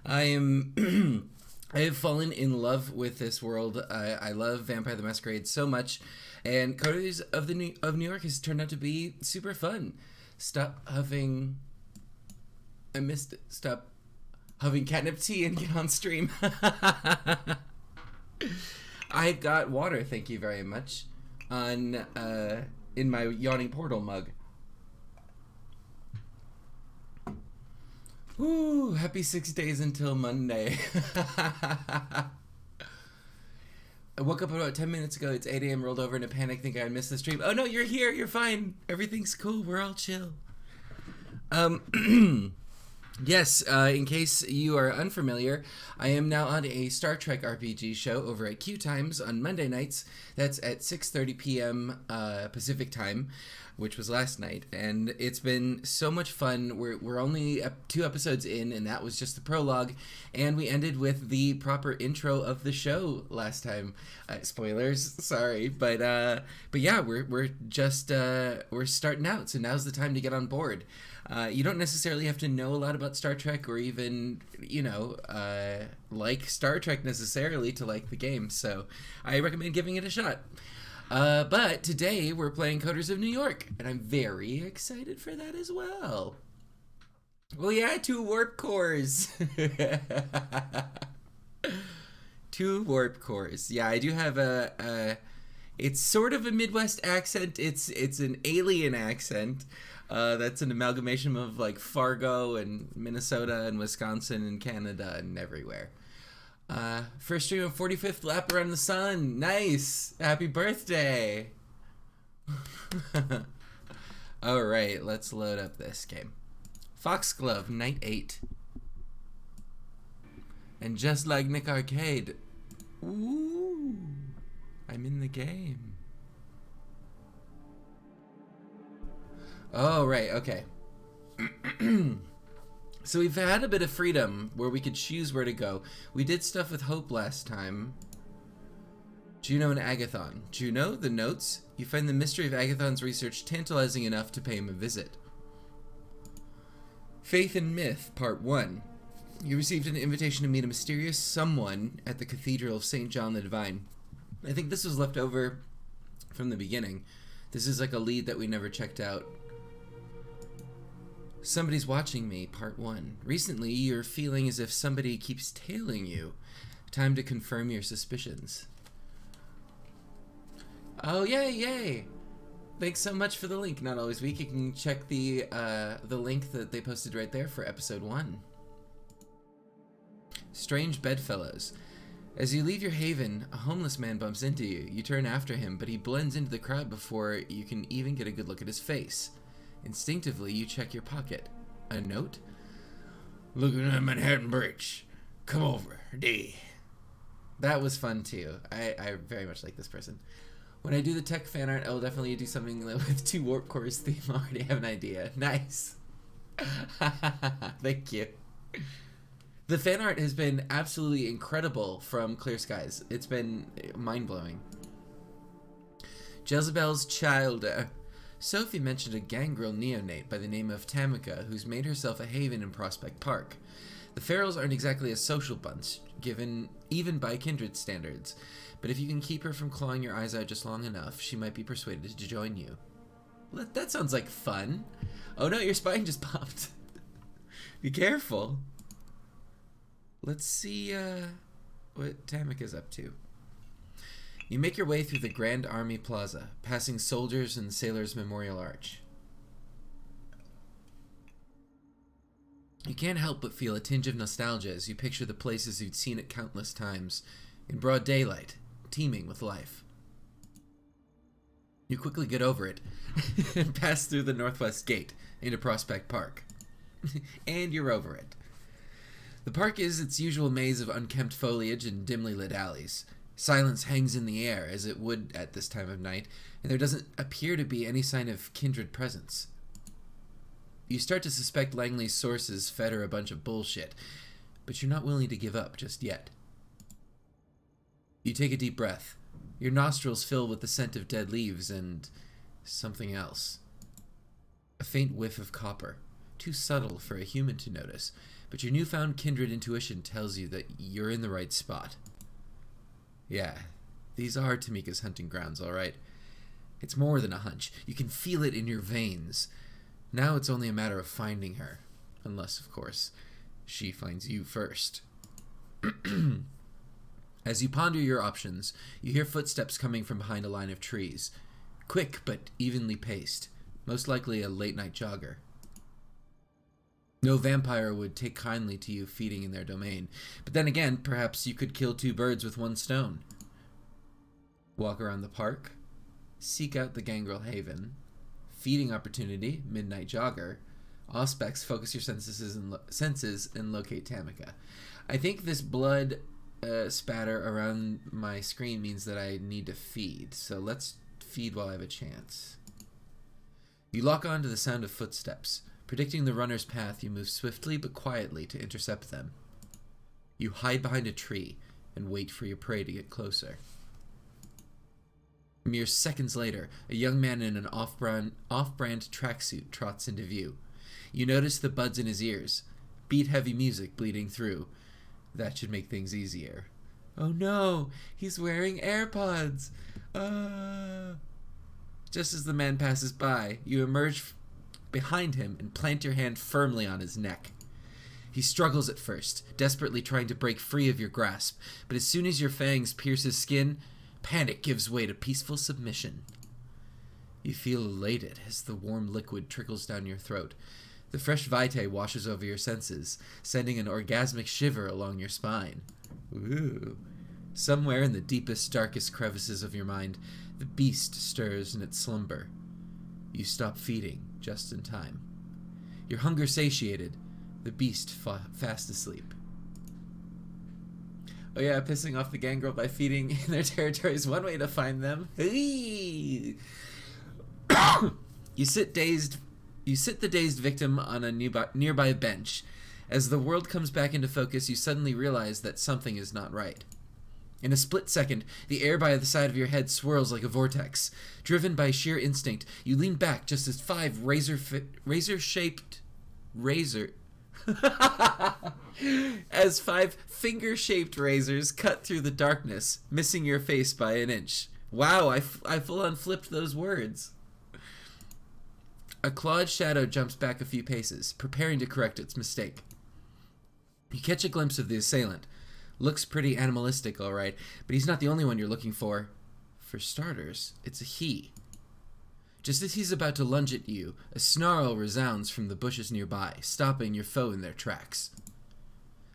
I am. I have fallen in love with this world. I love Vampire the Masquerade so much, and Coteries of New York has turned out to be super fun. Stop huffing. I missed it. Stop huffing catnip tea and get on stream. I got water, thank you very much, on in my yawning portal mug. Woo! Happy 6 days until Monday. I woke up about 10 minutes ago. It's 8 a.m. Rolled over in a panic, thinking I missed the stream. Oh no, you're here. You're fine. Everything's cool. We're all chill. Yes, in case you are unfamiliar, I am now on a Star Trek RPG show over at Q Times on Monday nights. That's at 6:30 p.m. Pacific time, which was last night, and it's been so much fun. We're only 2 episodes in, and that was just the prologue, and we ended with the proper intro of the show last time. Spoilers, sorry, but yeah, we're just we're starting out, so now's the time to get on board. You don't necessarily have to know a lot about Star Trek or even, like Star Trek necessarily to like the game, so I recommend giving it a shot. But today we're playing Coteries of New York, and I'm very excited for that as well. Well, yeah, 2 warp cores. 2 warp cores. Yeah, I do have it's sort of a Midwest accent. It's an alien accent. That's an amalgamation of like Fargo and Minnesota and Wisconsin and Canada and everywhere. First stream of 45th lap around the sun. Nice. Happy birthday. All right, let's load up this game. Foxglove, Night 8. And just like Nick Arcade, ooh, I'm in the game. Oh, right, okay. So we've had a bit of freedom where we could choose where to go. We did stuff with Hope last time. Juno and Agathon. Juno, the notes. You find the mystery of Agathon's research tantalizing enough to pay him a visit. Faith and Myth, Part 1. You received an invitation to meet a mysterious someone at the Cathedral of St. John the Divine. I think this was left over from the beginning. This is like a lead that we never checked out. Somebody's watching me, Part 1. Recently, you're feeling as if somebody keeps tailing you. Time to confirm your suspicions. Oh, yay! Thanks so much for the link. Not always weak. You can check the link that they posted right there for episode 1. Strange bedfellows. As you leave your haven, a homeless man bumps into you. You turn after him, but he blends into the crowd before you can even get a good look at his face. Instinctively, you check your pocket. A note? Looking at Manhattan Bridge. Come over, D. That was fun, too. I very much like this person. When I do the tech fan art, I will definitely do something with 2 warp cores theme. I already have an idea. Nice. Thank you. The fan art has been absolutely incredible from Clear Skies. It's been mind-blowing. Jezebel's Child. Sophie mentioned a gangrel neonate by the name of Tamika who's made herself a haven in Prospect Park. The Farrells aren't exactly a social bunch, given even by kindred standards, but if you can keep her from clawing your eyes out just long enough, she might be persuaded to join you. That sounds like fun. Oh no, your spine just popped. Be careful. Let's see what Tamika's up to. You make your way through the Grand Army Plaza, passing soldiers and Sailors' Memorial Arch. You can't help but feel a tinge of nostalgia as you picture the places you'd seen it countless times, in broad daylight, teeming with life. You quickly get over it and pass through the Northwest Gate into Prospect Park. And you're over it. The park is its usual maze of unkempt foliage and dimly lit alleys. Silence hangs in the air, as it would at this time of night, and there doesn't appear to be any sign of kindred presence. You start to suspect Langley's sources fed her a bunch of bullshit, but you're not willing to give up just yet. You take a deep breath. Your nostrils fill with the scent of dead leaves and something else. A faint whiff of copper, too subtle for a human to notice, but your newfound kindred intuition tells you that you're in the right spot. Yeah, these are Tamika's hunting grounds, all right. It's more than a hunch. You can feel it in your veins. Now it's only a matter of finding her. Unless, of course, she finds you first. As you ponder your options, you hear footsteps coming from behind a line of trees. Quick, but evenly paced. Most likely a late-night jogger. No vampire would take kindly to you feeding in their domain. But then again, perhaps you could kill two birds with one stone. Walk around the park. Seek out the Gangrel Haven. Feeding opportunity, midnight jogger. Auspex, focus your senses and locate Tamika. I think this blood spatter around my screen means that I need to feed. So let's feed while I have a chance. You lock on to the sound of footsteps. Predicting the runner's path, you move swiftly but quietly to intercept them. You hide behind a tree and wait for your prey to get closer. Mere seconds later, a young man in an off-brand tracksuit trots into view. You notice the buds in his ears. Beat-heavy music bleeding through. That should make things easier. Oh no! He's wearing AirPods! Just as the man passes by, you emerge behind him and plant your hand firmly on his neck. He struggles at first, desperately trying to break free of your grasp, but as soon as your fangs pierce his skin, panic gives way to peaceful submission. You feel elated as the warm liquid trickles down your throat. The fresh vitae washes over your senses, sending an orgasmic shiver along your spine. Ooh. Somewhere in the deepest, darkest crevices of your mind, the beast stirs in its slumber. You stop feeding just in time. Your hunger satiated, the beast fast asleep. Oh yeah, pissing off the gangrel by feeding in their territory is one way to find them. You sit the dazed victim on a nearby bench. As the world comes back into focus, you suddenly realize that something is not right. In a split second, the air by the side of your head swirls like a vortex. Driven by sheer instinct, you lean back just as five as five finger-shaped razors cut through the darkness, missing your face by an inch. Wow, I full-on flipped those words. A clawed shadow jumps back a few paces, preparing to correct its mistake. You catch a glimpse of the assailant. Looks pretty animalistic, all right, but he's not the only one you're looking for. For starters, it's a he. Just as he's about to lunge at you, a snarl resounds from the bushes nearby, stopping your foe in their tracks.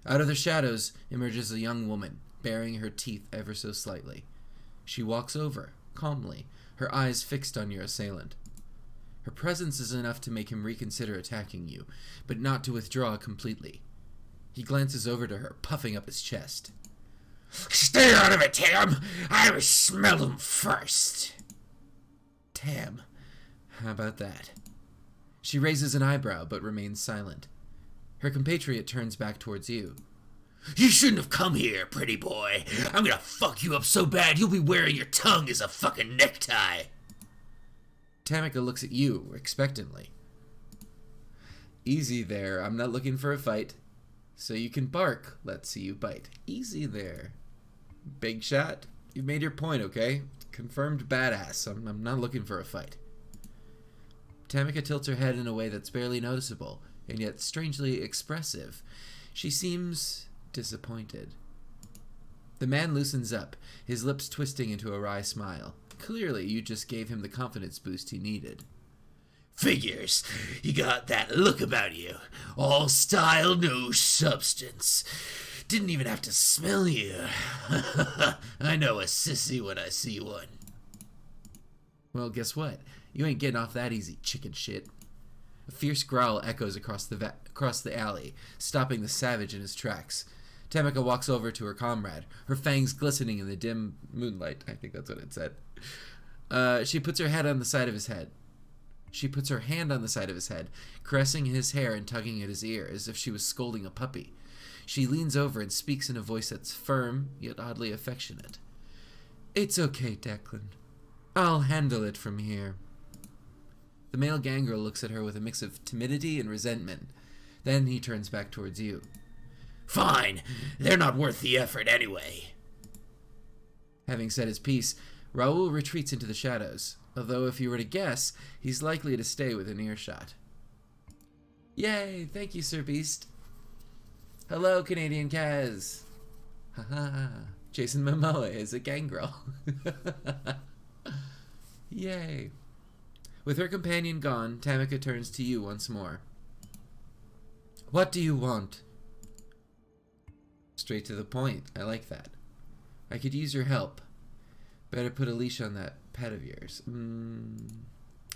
Out of the shadows emerges a young woman, baring her teeth ever so slightly. She walks over, calmly, her eyes fixed on your assailant. Her presence is enough to make him reconsider attacking you, but not to withdraw completely. He glances over to her, puffing up his chest. Stay out of it, Tam! I will smell him first! Tam, how about that? She raises an eyebrow, but remains silent. Her compatriot turns back towards you. You shouldn't have come here, pretty boy. I'm gonna fuck you up so bad you'll be wearing your tongue as a fucking necktie. Tamika looks at you, expectantly. Easy there, I'm not looking for a fight. So you can bark, let's see you bite. Easy there. Big shot, you've made your point, okay? Confirmed badass, I'm not looking for a fight. Tamika tilts her head in a way that's barely noticeable, and yet strangely expressive. She seems disappointed. The man loosens up, his lips twisting into a wry smile. Clearly, you just gave him the confidence boost he needed. Figures. You got that look about you. All style, no substance. Didn't even have to smell you. I know a sissy when I see one. Well, guess what? You ain't getting off that easy, chicken shit. A fierce growl echoes across the alley, stopping the savage in his tracks. Tamika walks over to her comrade, her fangs glistening in the dim moonlight. I think that's what it said. She puts her hand on the side of his head. Caressing his hair and tugging at his ear, as if she was scolding a puppy. She leans over and speaks in a voice that's firm, yet oddly affectionate. It's okay, Declan. I'll handle it from here. The male gangrel looks at her with a mix of timidity and resentment. Then he turns back towards you. Fine. They're not worth the effort anyway. Having said his piece, Raoul retreats into the shadows, although if you were to guess, he's likely to stay within earshot. Yay! Thank you, Sir Beast. Hello, Canadian Kaz. Haha. Jason Momoa is a gangrel. Yay. With her companion gone, Tamika turns to you once more. What do you want? Straight to the point. I like that. I could use your help. Better put a leash on that pet of yours.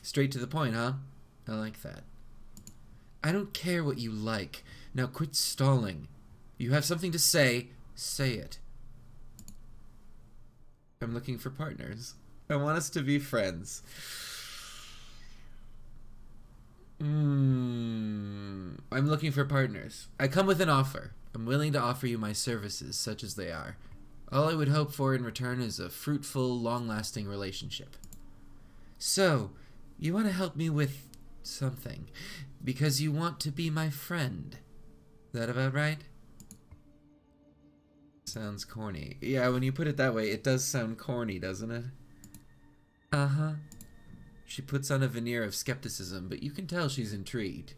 Straight to the point, huh? I like that. I don't care what you like. Now quit stalling. You have something to say. Say it. I'm looking for partners. I want us to be friends. I'm looking for partners. I come with an offer. I'm willing to offer you my services, such as they are. All I would hope for in return is a fruitful, long-lasting relationship. So, you want to help me with something, because you want to be my friend. That about right? Sounds corny. Yeah, when you put it that way, it does sound corny, doesn't it? Uh-huh. She puts on a veneer of skepticism, but you can tell she's intrigued.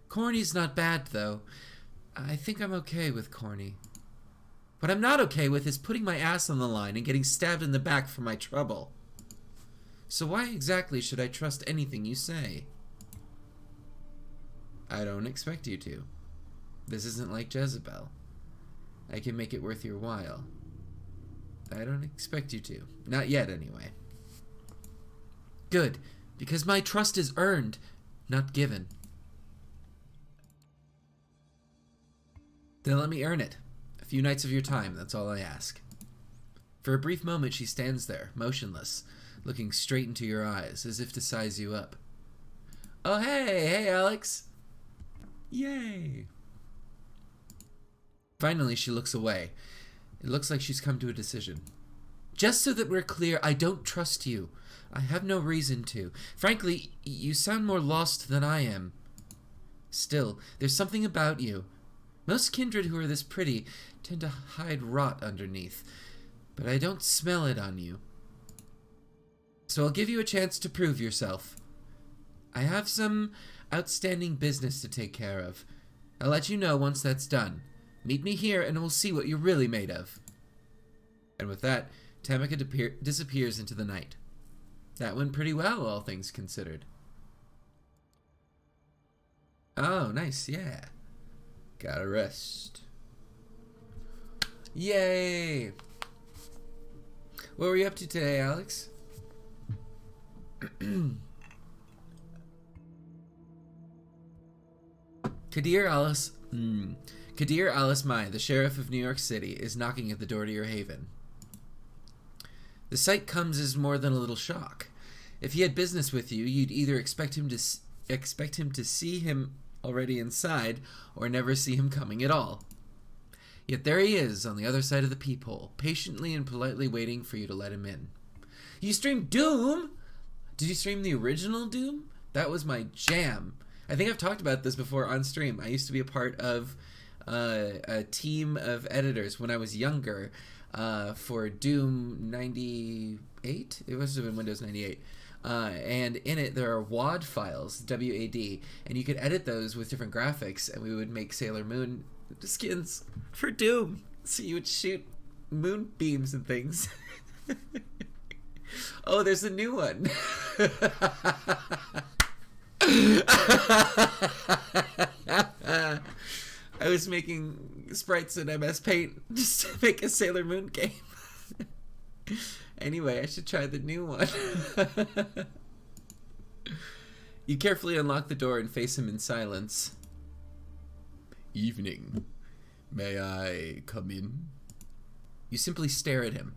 Corny's not bad, though. I think I'm okay with corny. What I'm not okay with is putting my ass on the line and getting stabbed in the back for my trouble. So why exactly should I trust anything you say? I don't expect you to. This isn't like Jezebel. I can make it worth your while. I don't expect you to. Not yet, anyway. Good, because my trust is earned, not given. Then let me earn it. A few nights of your time, that's all I ask. For a brief moment she stands there, motionless, looking straight into your eyes, as if to size you up. Oh, hey, Alex. Yay. Finally, she looks away. It looks like she's come to a decision. Just so that we're clear, I don't trust you. I have no reason to. Frankly, you sound more lost than I am. Still, there's something about you. Most kindred who are this pretty tend to hide rot underneath, but I don't smell it on you. So I'll give you a chance to prove yourself. I have some outstanding business to take care of. I'll let you know once that's done. Meet me here and we'll see what you're really made of. And with that, Tamika disappears into the night. That went pretty well, all things considered. Oh, nice, yeah. Gotta rest. Yay! What were you up to today, Alex? Kadir Alice Mai, the sheriff of New York City, is knocking at the door to your haven. The sight comes as more than a little shock. If he had business with you, you'd either expect him to see him already inside, or never see him coming at all. Yet there he is, on the other side of the peephole, patiently and politely waiting for you to let him in. You streamed Doom? Did you stream the original Doom? That was my jam. I think I've talked about this before on stream. I used to be a part of a team of editors when I was younger for Doom 98. It must have been Windows 98. And in it there are WAD files, WAD, and you could edit those with different graphics, and we would make Sailor Moon skins for Doom. So you would shoot moonbeams and things. Oh, there's a new one. I was making sprites in MS Paint just to make a Sailor Moon game. Anyway, I should try the new one. You carefully unlock the door and face him in silence. Evening. May I come in? You simply stare at him.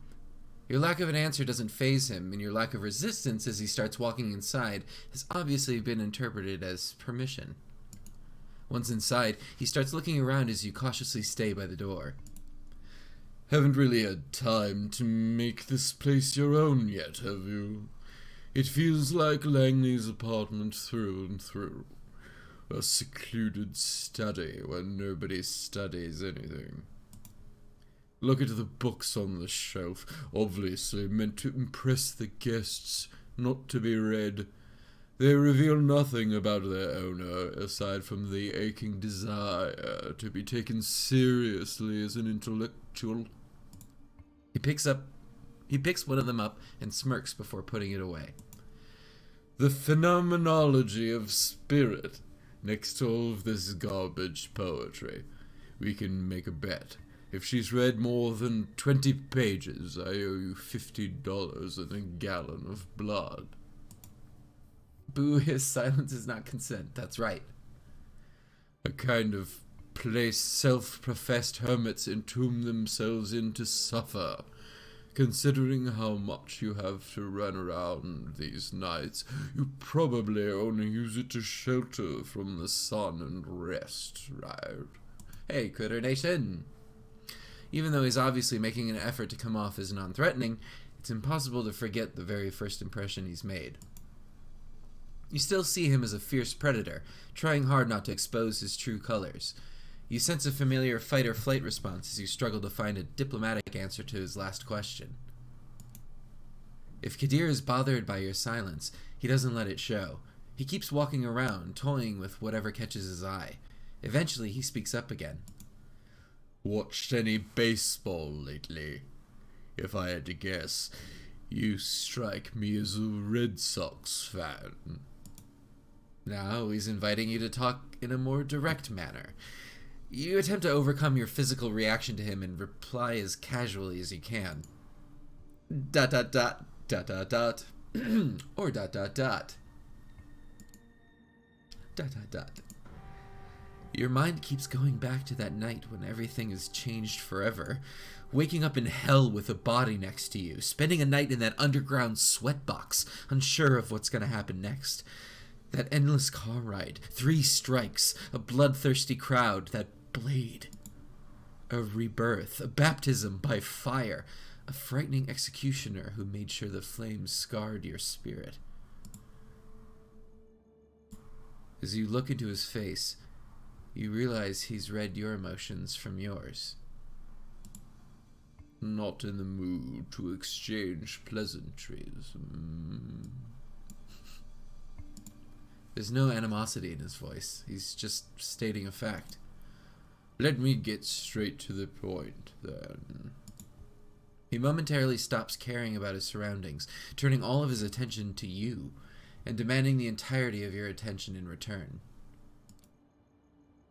Your lack of an answer doesn't faze him, and your lack of resistance as he starts walking inside has obviously been interpreted as permission. Once inside, he starts looking around as you cautiously stay by the door. Haven't really had time to make this place your own yet, have you? It feels like Langley's apartment through and through. A secluded study where nobody studies anything. Look at the books on the shelf, obviously meant to impress the guests, not to be read. They reveal nothing about their owner, aside from the aching desire to be taken seriously as an intellectual. He picks one of them up and smirks before putting it away. The phenomenology of spirit, next to all of this garbage poetry. We can make a bet. If she's read more than 20 pages, I owe you $50 and a gallon of blood. Boo, his silence is not consent, that's right. A kind of place self-professed hermits entomb themselves in to suffer. Considering how much you have to run around these nights, you probably only use it to shelter from the sun and rest, right? Hey, Critter Nation! Even though he's obviously making an effort to come off as non-threatening, it's impossible to forget the very first impression he's made. You still see him as a fierce predator, trying hard not to expose his true colors. You sense a familiar fight-or-flight response as you struggle to find a diplomatic answer to his last question. If Kadir is bothered by your silence, he doesn't let it show. He keeps walking around, toying with whatever catches his eye. Eventually, he speaks up again. Watched any baseball lately? If I had to guess, you strike me as a Red Sox fan. Now he's inviting you to talk in a more direct manner. You attempt to overcome your physical reaction to him and reply as casually as you can. ... or ... ... Your mind keeps going back to that night when everything has changed forever. Waking up in hell with a body next to you, spending a night in that underground sweatbox, unsure of what's going to happen next. That endless car ride, 3 strikes, a bloodthirsty crowd, that blade. A rebirth, a baptism by fire, a frightening executioner who made sure the flames scarred your spirit. As you look into his face, you realize he's read your emotions from yours. Not in the mood to exchange pleasantries. There's no animosity in his voice. He's just stating a fact. Let me get straight to the point, then. He momentarily stops caring about his surroundings, turning all of his attention to you, and demanding the entirety of your attention in return.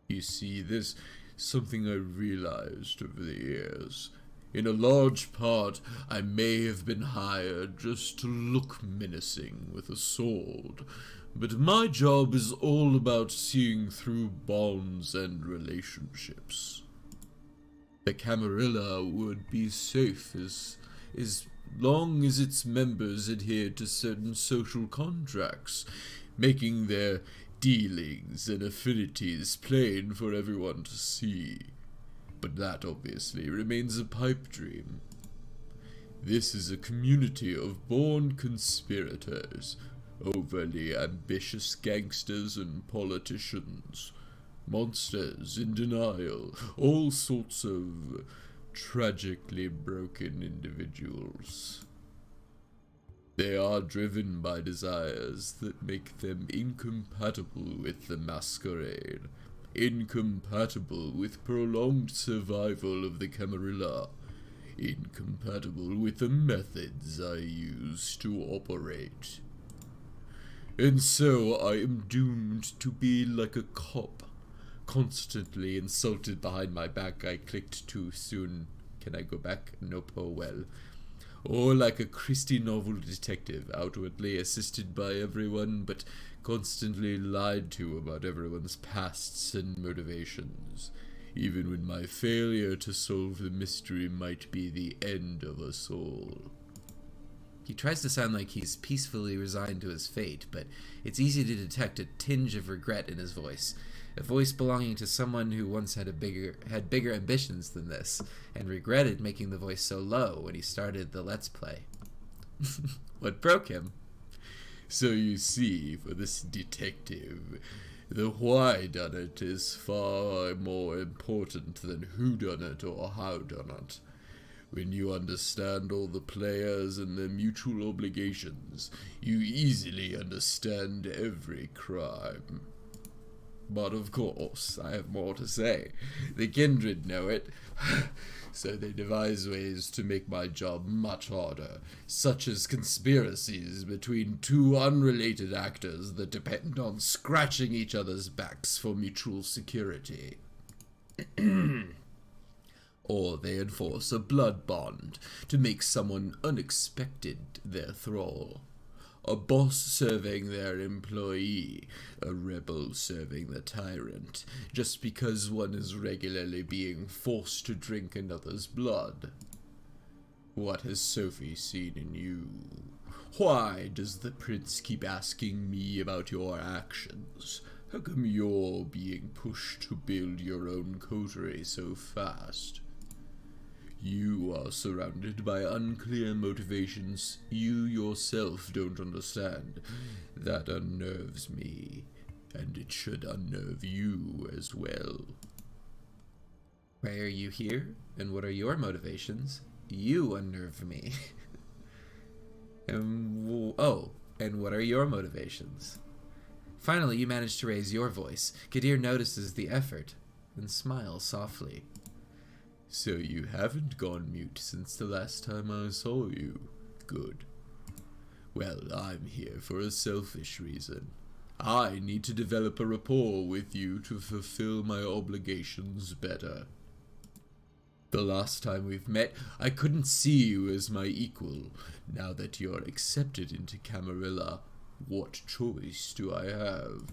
You see, there's something I realized over the years. In a large part, I may have been hired just to look menacing with a sword, but my job is all about seeing through bonds and relationships. The Camarilla would be safe as long as its members adhered to certain social contracts, making their dealings and affinities plain for everyone to see. But that obviously remains a pipe dream. This is a community of born conspirators, overly ambitious gangsters and politicians, monsters in denial, all sorts of tragically broken individuals. They are driven by desires that make them incompatible with the Masquerade, incompatible with prolonged survival of the Camarilla, incompatible with the methods I use to operate. And so I am doomed to be like a cop, constantly insulted behind my back. I clicked too soon. Can I go back? Nope, oh well. Or like a Christie novel detective, outwardly assisted by everyone, but constantly lied to about everyone's pasts and motivations, even when my failure to solve the mystery might be the end of us all. He tries to sound like he's peacefully resigned to his fate, but it's easy to detect a tinge of regret in his voice. A voice belonging to someone who once had bigger ambitions than this, and regretted making the voice so low when he started the Let's Play. What broke him? So you see, for this detective, The why done it is far more important than who done it or how done it. When you understand all the players and their mutual obligations, you easily understand every crime. But of course, I have more to say. The kindred know it, so they devise ways to make my job much harder, such as conspiracies between two unrelated actors that depend on scratching each other's backs for mutual security. Or they enforce a blood bond to make someone unexpected their thrall. A boss serving their employee, a rebel serving the tyrant, just because one is regularly being forced to drink another's blood. What has Sophie seen in you? Why does the prince keep asking me about your actions? How come you're being pushed to build your own coterie so fast? You are surrounded by unclear motivations you yourself don't understand. That unnerves me, and it should unnerve you as well. Why are you here, and what are your motivations? You unnerve me. And what are your motivations? Finally, you manage to raise your voice. Kadir notices the effort and smiles softly. So you haven't gone mute since the last time I saw you. Good. Well, I'm here for a selfish reason. I need to develop a rapport with you to fulfill my obligations better. The last time we've met, I couldn't see you as my equal. Now that you're accepted into Camarilla, what choice do I have?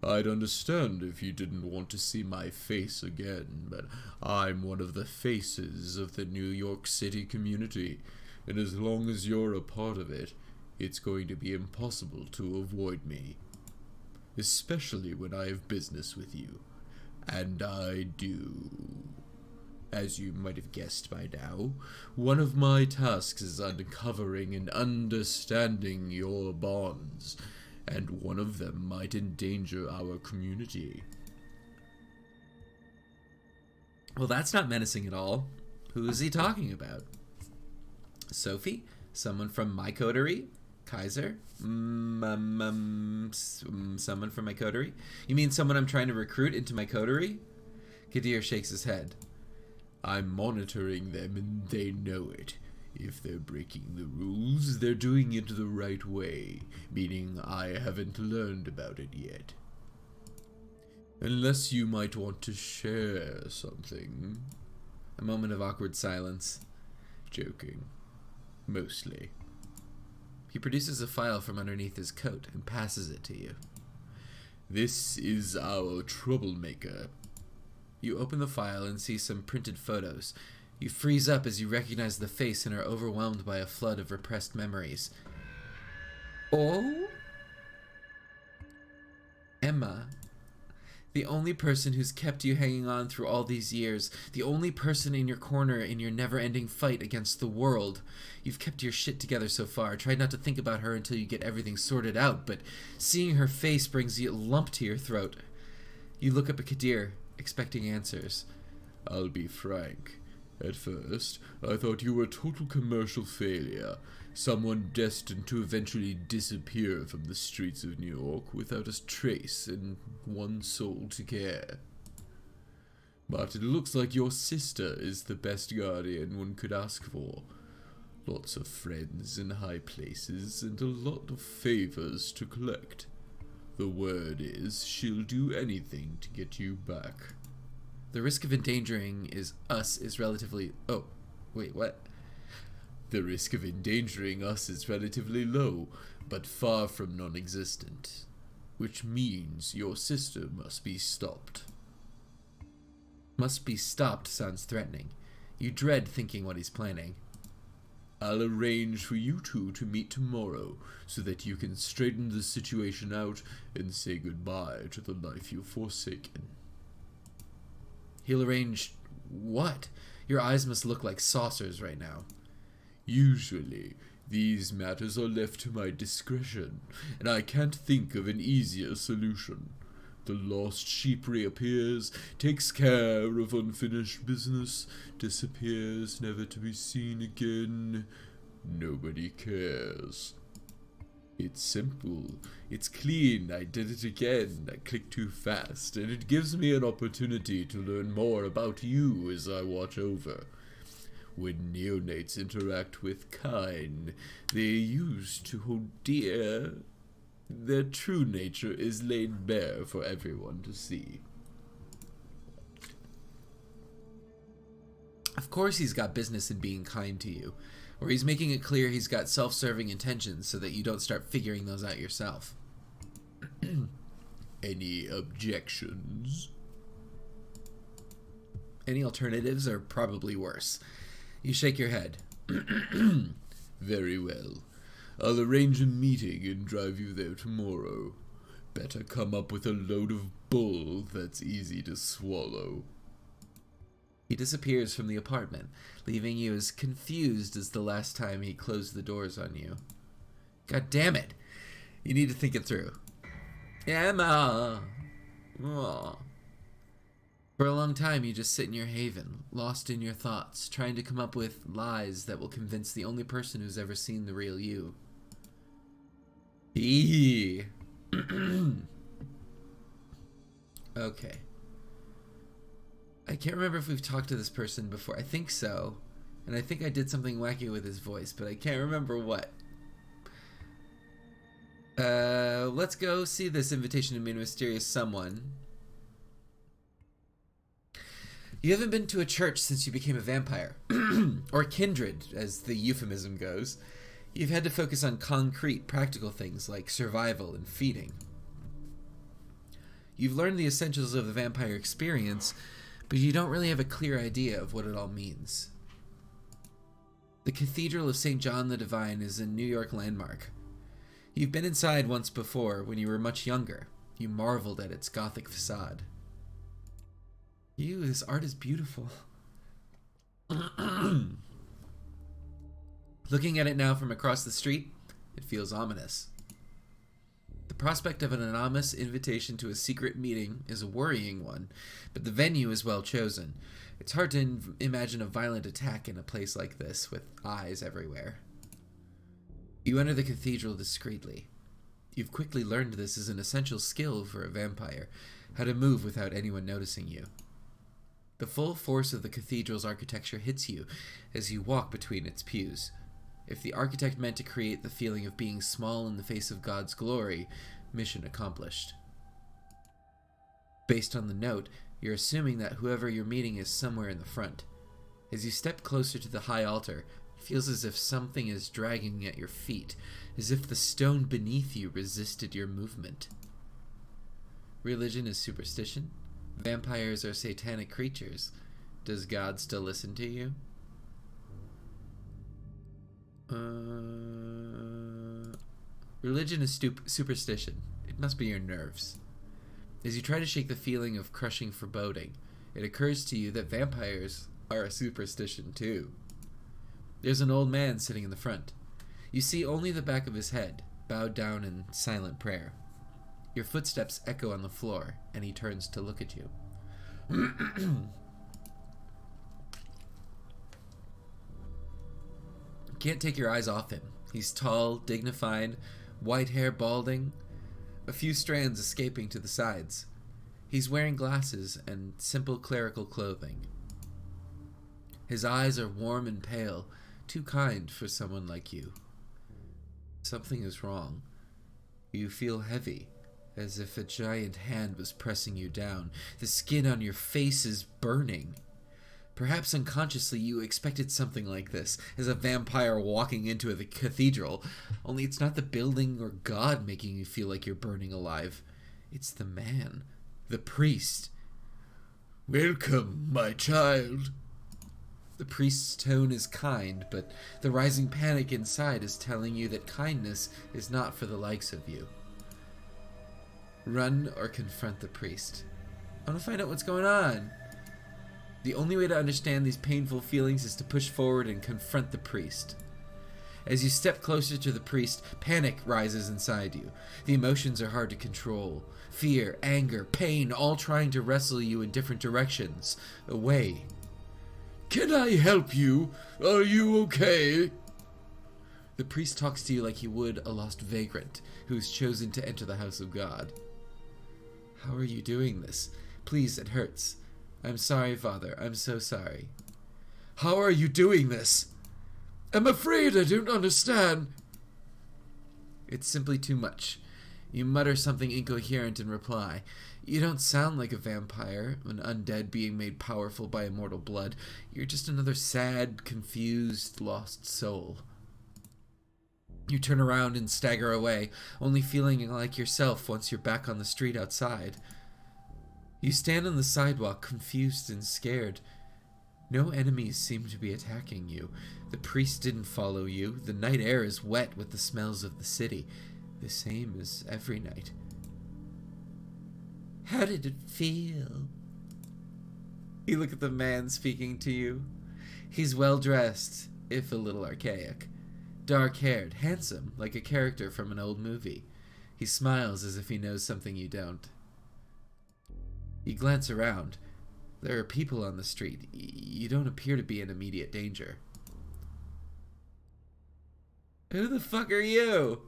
I'd understand if you didn't want to see my face again, but I'm one of the faces of the New York City community, and as long as you're a part of it, it's going to be impossible to avoid me. Especially when I have business with you. And I do. As you might have guessed by now, one of my tasks is uncovering and understanding your bonds, and one of them might endanger our community. Well, that's not menacing at all. Who is he talking about? Sophie? Someone from my coterie? Kaiser? Someone from my coterie? You mean someone I'm trying to recruit into my coterie? Kadir shakes his head. I'm monitoring them and they know it. If they're breaking the rules, they're doing it the right way, meaning I haven't learned about it yet. Unless you might want to share something. A moment of awkward silence. Joking. Mostly. He produces a file from underneath his coat and passes it to you. This is our troublemaker. You open the file and see some printed photos. You freeze up as you recognize the face and are overwhelmed by a flood of repressed memories. Oh? Emma. The only person who's kept you hanging on through all these years. The only person in your corner in your never-ending fight against the world. You've kept your shit together so far. Tried not to think about her until you get everything sorted out, but seeing her face brings you a lump to your throat. You look up at Kadir, expecting answers. I'll be frank. At first, I thought you were a total commercial failure, someone destined to eventually disappear from the streets of New York without a trace and one soul to care. But it looks like your sister is the best guardian one could ask for. Lots of friends in high places and a lot of favors to collect. The word is she'll do anything to get you back. The risk of endangering us is relatively... Oh, wait, what? The risk of endangering us is relatively low, but far from non-existent. Which means your sister must be stopped. Must be stopped sounds threatening. You dread thinking what he's planning. I'll arrange for you two to meet tomorrow, so that you can straighten the situation out and say goodbye to the life you've forsaken. He'll arrange what? Your eyes must look like saucers right now. Usually, these matters are left to my discretion, and I can't think of an easier solution. The lost sheep reappears, takes care of unfinished business, disappears, never to be seen again. Nobody cares. It's simple, it's clean, I did it again, I clicked too fast, and it gives me an opportunity to learn more about you as I watch over. When neonates interact with kine, they used to hold dear. Their true nature is laid bare for everyone to see. Of course he's got business in being kind to you, or he's making it clear he's got self-serving intentions so that you don't start figuring those out yourself. Any objections? Any alternatives are probably worse. You shake your head. Very well. I'll arrange a meeting and drive you there tomorrow. Better come up with a load of bull that's easy to swallow. He disappears from the apartment, leaving you as confused as the last time he closed the doors on you. God damn it! You need to think it through. Emma! Aw. For a long time, you just sit in your haven, lost in your thoughts, trying to come up with lies that will convince the only person who's ever seen the real you. Eee. Okay. I can't remember if we've talked to this person before. I think so. And I think I did something wacky with his voice, but I can't remember what. Let's go see this invitation to meet a mysterious someone. You haven't been to a church since you became a vampire. Or kindred, as the euphemism goes. You've had to focus on concrete, practical things like survival and feeding. You've learned the essentials of the vampire experience, but you don't really have a clear idea of what it all means. The Cathedral of St. John the Divine is a New York landmark. You've been inside once before when you were much younger. You marveled at its Gothic facade. This art is beautiful. Looking at it now from across the street, it feels ominous. The prospect of an anonymous invitation to a secret meeting is a worrying one, but the venue is well chosen. It's hard to imagine a violent attack in a place like this, with eyes everywhere. You enter the cathedral discreetly. You've quickly learned this is an essential skill for a vampire, how to move without anyone noticing you. The full force of the cathedral's architecture hits you as you walk between its pews. If the architect meant to create the feeling of being small in the face of God's glory, mission accomplished. Based on the note, you're assuming that whoever you're meeting is somewhere in the front. As you step closer to the high altar, it feels as if something is dragging at your feet, as if the stone beneath you resisted your movement. Religion is superstition. Vampires are satanic creatures. Does God still listen to you? Religion is superstition. It must be your nerves. As you try to shake the feeling of crushing foreboding, it occurs to you that vampires are a superstition too. There's an old man sitting in the front. You see only the back of his head, bowed down in silent prayer. Your footsteps echo on the floor, and he turns to look at you. Can't take your eyes off him. He's tall, dignified, white hair balding, a few strands escaping to the sides. He's wearing glasses and simple clerical clothing. His eyes are warm and pale, too kind for someone like you. Something is wrong. You feel heavy, as if a giant hand was pressing you down. The skin on your face is burning. Perhaps unconsciously you expected something like this, as a vampire walking into the cathedral, only it's not the building or God making you feel like you're burning alive. It's the man, the priest. Welcome, my child. The priest's tone is kind, but the rising panic inside is telling you that kindness is not for the likes of you. Run or confront the priest. I want to find out what's going on. The only way to understand these painful feelings is to push forward and confront the priest. As you step closer to the priest, panic rises inside you. The emotions are hard to control. Fear, anger, pain, all trying to wrestle you in different directions. Away. Can I help you? Are you okay? The priest talks to you like he would a lost vagrant who's chosen to enter the house of God. How are you doing this? Please, it hurts. I'm sorry, Father. I'm so sorry. How are you doing this? I'm afraid I don't understand. It's simply too much. You mutter something incoherent in reply. You don't sound like a vampire, an undead being made powerful by immortal blood. You're just another sad, confused, lost soul. You turn around and stagger away, only feeling like yourself once you're back on the street outside. You stand on the sidewalk, confused and scared. No enemies seem to be attacking you. The priest didn't follow you. The night air is wet with the smells of the city, the same as every night. How did it feel? You look at the man speaking to you. He's well dressed, if a little archaic. Dark-haired, handsome, like a character from an old movie. He smiles as if he knows something you don't. You glance around. There are people on the street. You don't appear to be in immediate danger. Who the fuck are you?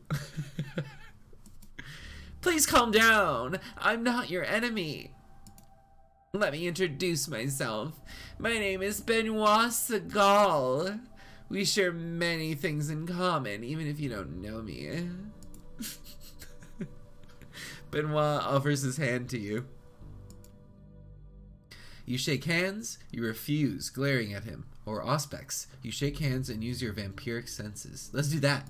Please calm down. I'm not your enemy. Let me introduce myself. My name is Benoit Segal. We share many things in common, even if you don't know me. Benoit offers his hand to you. You shake hands, you refuse, glaring at him. Or auspex. You shake hands and use your vampiric senses. Let's do that.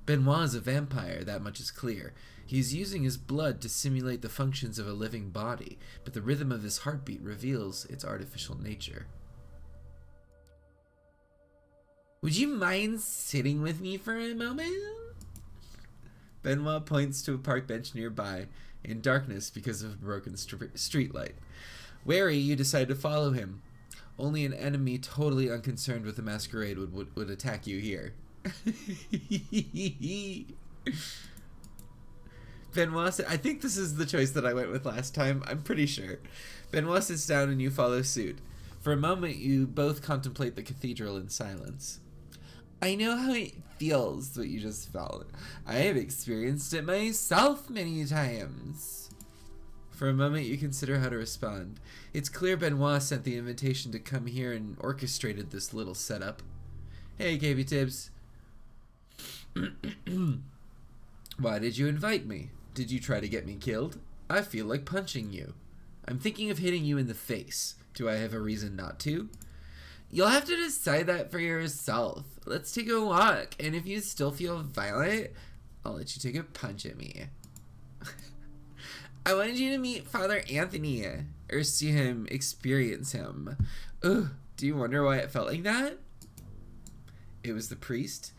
Benoit is a vampire, that much is clear. He's using his blood to simulate the functions of a living body, but the rhythm of his heartbeat reveals its artificial nature. Would you mind sitting with me for a moment? Benoit points to a park bench nearby, in darkness because of a broken street light. Wary, you decide to follow him. Only an enemy totally unconcerned with the masquerade would attack you here. Benoit, I think this is the choice that I went with last time. I'm pretty sure. Benoit sits down and you follow suit. For a moment, you both contemplate the cathedral in silence. I know how it feels, what you just felt. I have experienced it myself many times. For a moment, you consider how to respond. It's clear Benoit sent the invitation to come here and orchestrated this little setup. Hey, KB Tibbs. Why did you invite me? Did you try to get me killed? I feel like punching you. I'm thinking of hitting you in the face. Do I have a reason not to? You'll have to decide that for yourself. Let's take a walk, and if you still feel violent, I'll let you take a punch at me. I wanted you to meet Father Anthony, or see him, experience him. Ugh, do you wonder why it felt like that? It was the priest?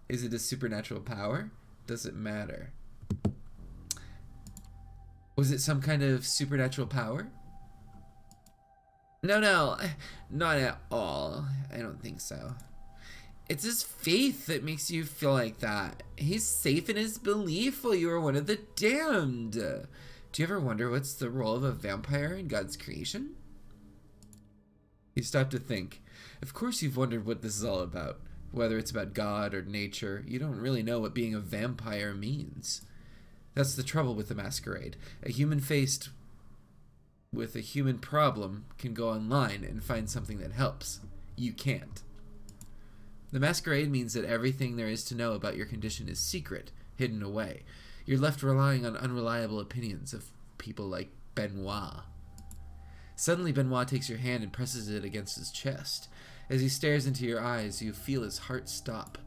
Is it a supernatural power? Does it matter? Was it some kind of supernatural power? No, not at all. I don't think so. It's his faith that makes you feel like that. He's safe in his belief while you are one of the damned. Do you ever wonder what's the role of a vampire in God's creation? You stop to think. Of course you've wondered what this is all about. Whether it's about God or nature, you don't really know what being a vampire means. That's the trouble with the masquerade. A human faced with a human problem can go online and find something that helps. You can't. The masquerade means that everything there is to know about your condition is secret, hidden away. You're left relying on unreliable opinions of people like Benoit. Suddenly, Benoit takes your hand and presses it against his chest. As he stares into your eyes, you feel his heart stop.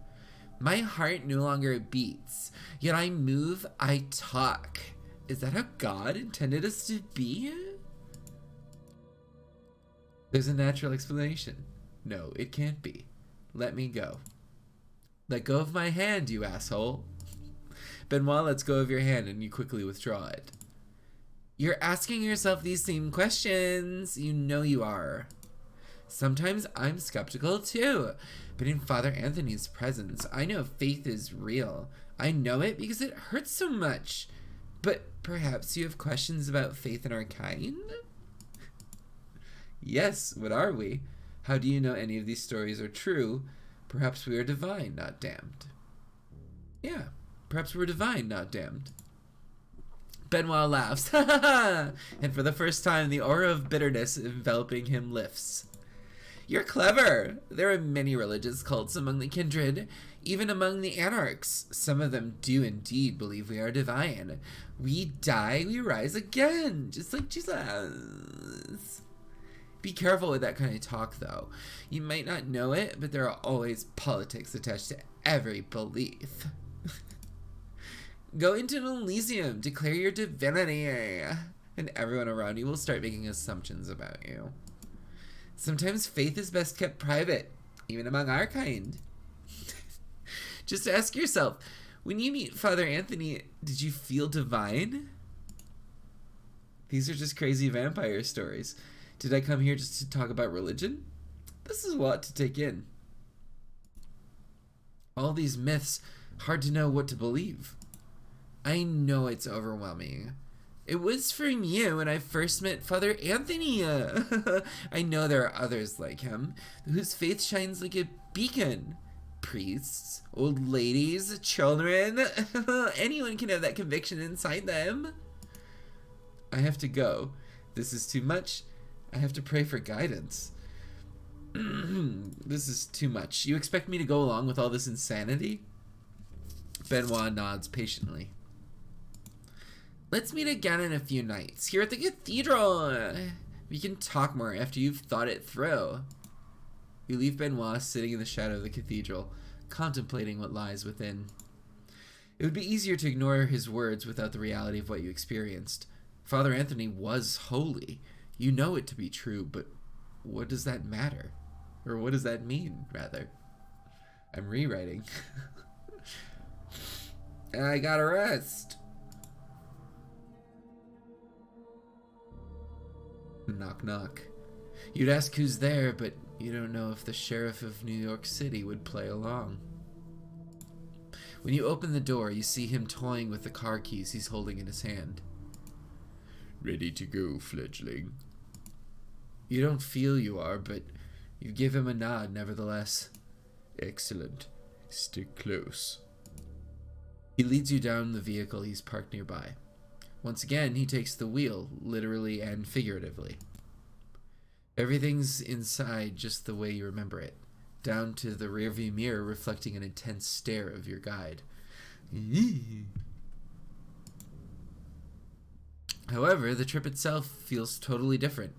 My heart no longer beats, yet I move, I talk. Is that how God intended us to be? There's a natural explanation. No, it can't be. Let me go. Let go of my hand, you asshole. Benoit lets go of your hand and you quickly withdraw it. You're asking yourself these same questions. You know you are. Sometimes I'm skeptical too, but in Father Anthony's presence, I know faith is real. I know it because it hurts so much. But perhaps you have questions about faith in our kind? Yes, what are we? How do you know any of these stories are true? Perhaps we are divine, not damned. Yeah, perhaps we're divine, not damned. Benoit laughs, and for the first time, the aura of bitterness enveloping him lifts. You're clever. There are many religious cults among the kindred, even among the anarchs. Some of them do indeed believe we are divine. We die, we rise again, just like Jesus. Be careful with that kind of talk, though. You might not know it, but there are always politics attached to every belief. Go into an Elysium, declare your divinity, and everyone around you will start making assumptions about you. Sometimes faith is best kept private, even among our kind. Just ask yourself, when you meet Father Anthony, did you feel divine? These are just crazy vampire stories. Did I come here just to talk about religion? This is a lot to take in. All these myths, hard to know what to believe. I know it's overwhelming. It was from you when I first met Father Anthony. I know there are others like him, whose faith shines like a beacon. Priests, old ladies, children. Anyone can have that conviction inside them. I have to go. This is too much. I have to pray for guidance. This is too much. You expect me to go along with all this insanity? Benoit nods patiently. Let's meet again in a few nights, here at the cathedral. We can talk more after you've thought it through. You leave Benoit sitting in the shadow of the cathedral, contemplating what lies within. It would be easier to ignore his words without the reality of what you experienced. Father Anthony was holy. You know it to be true, but what does that matter? Or what does that mean, rather? I'm rewriting. I gotta rest. Knock, knock. You'd ask who's there, but you don't know if the sheriff of New York City would play along. When you open the door, you see him toying with the car keys he's holding in his hand. Ready to go, fledgling? You don't feel you are, but you give him a nod nevertheless. Excellent. Stick close. He leads you down the vehicle he's parked nearby. Once again, he takes the wheel, literally and figuratively. Everything's inside just the way you remember it, down to the rearview mirror reflecting an intense stare of your guide. However, the trip itself feels totally different.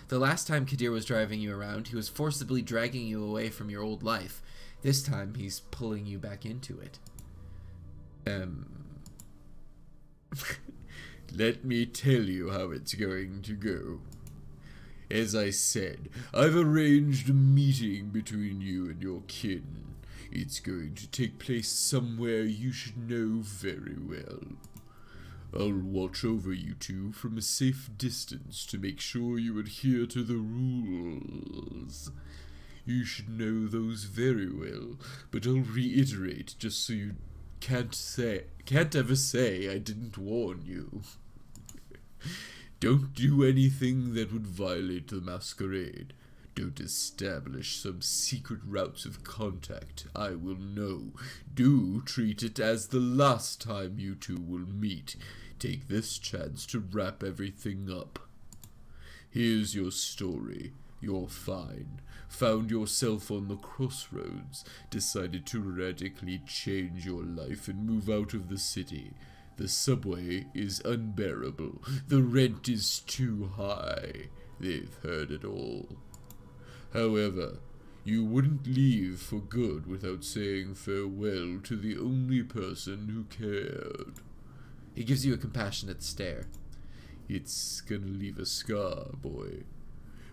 The last time Kadir was driving you around, he was forcibly dragging you away from your old life. This time, he's pulling you back into it. Let me tell you how it's going to go. As I said, I've arranged a meeting between you and your kin. It's going to take place somewhere you should know very well. I'll watch over you two from a safe distance to make sure you adhere to the rules. You should know those very well, but I'll reiterate just so you can't ever say I didn't warn you. Don't do anything that would violate the Masquerade. Don't establish some secret routes of contact. I will know. Do treat it as the last time you two will meet. Take this chance to wrap everything up. Here's your story. You're fine. Found yourself on the crossroads. Decided to radically change your life and move out of the city. The subway is unbearable. The rent is too high. They've heard it all. However, you wouldn't leave for good without saying farewell to the only person who cared. He gives you a compassionate stare. It's gonna leave a scar, boy.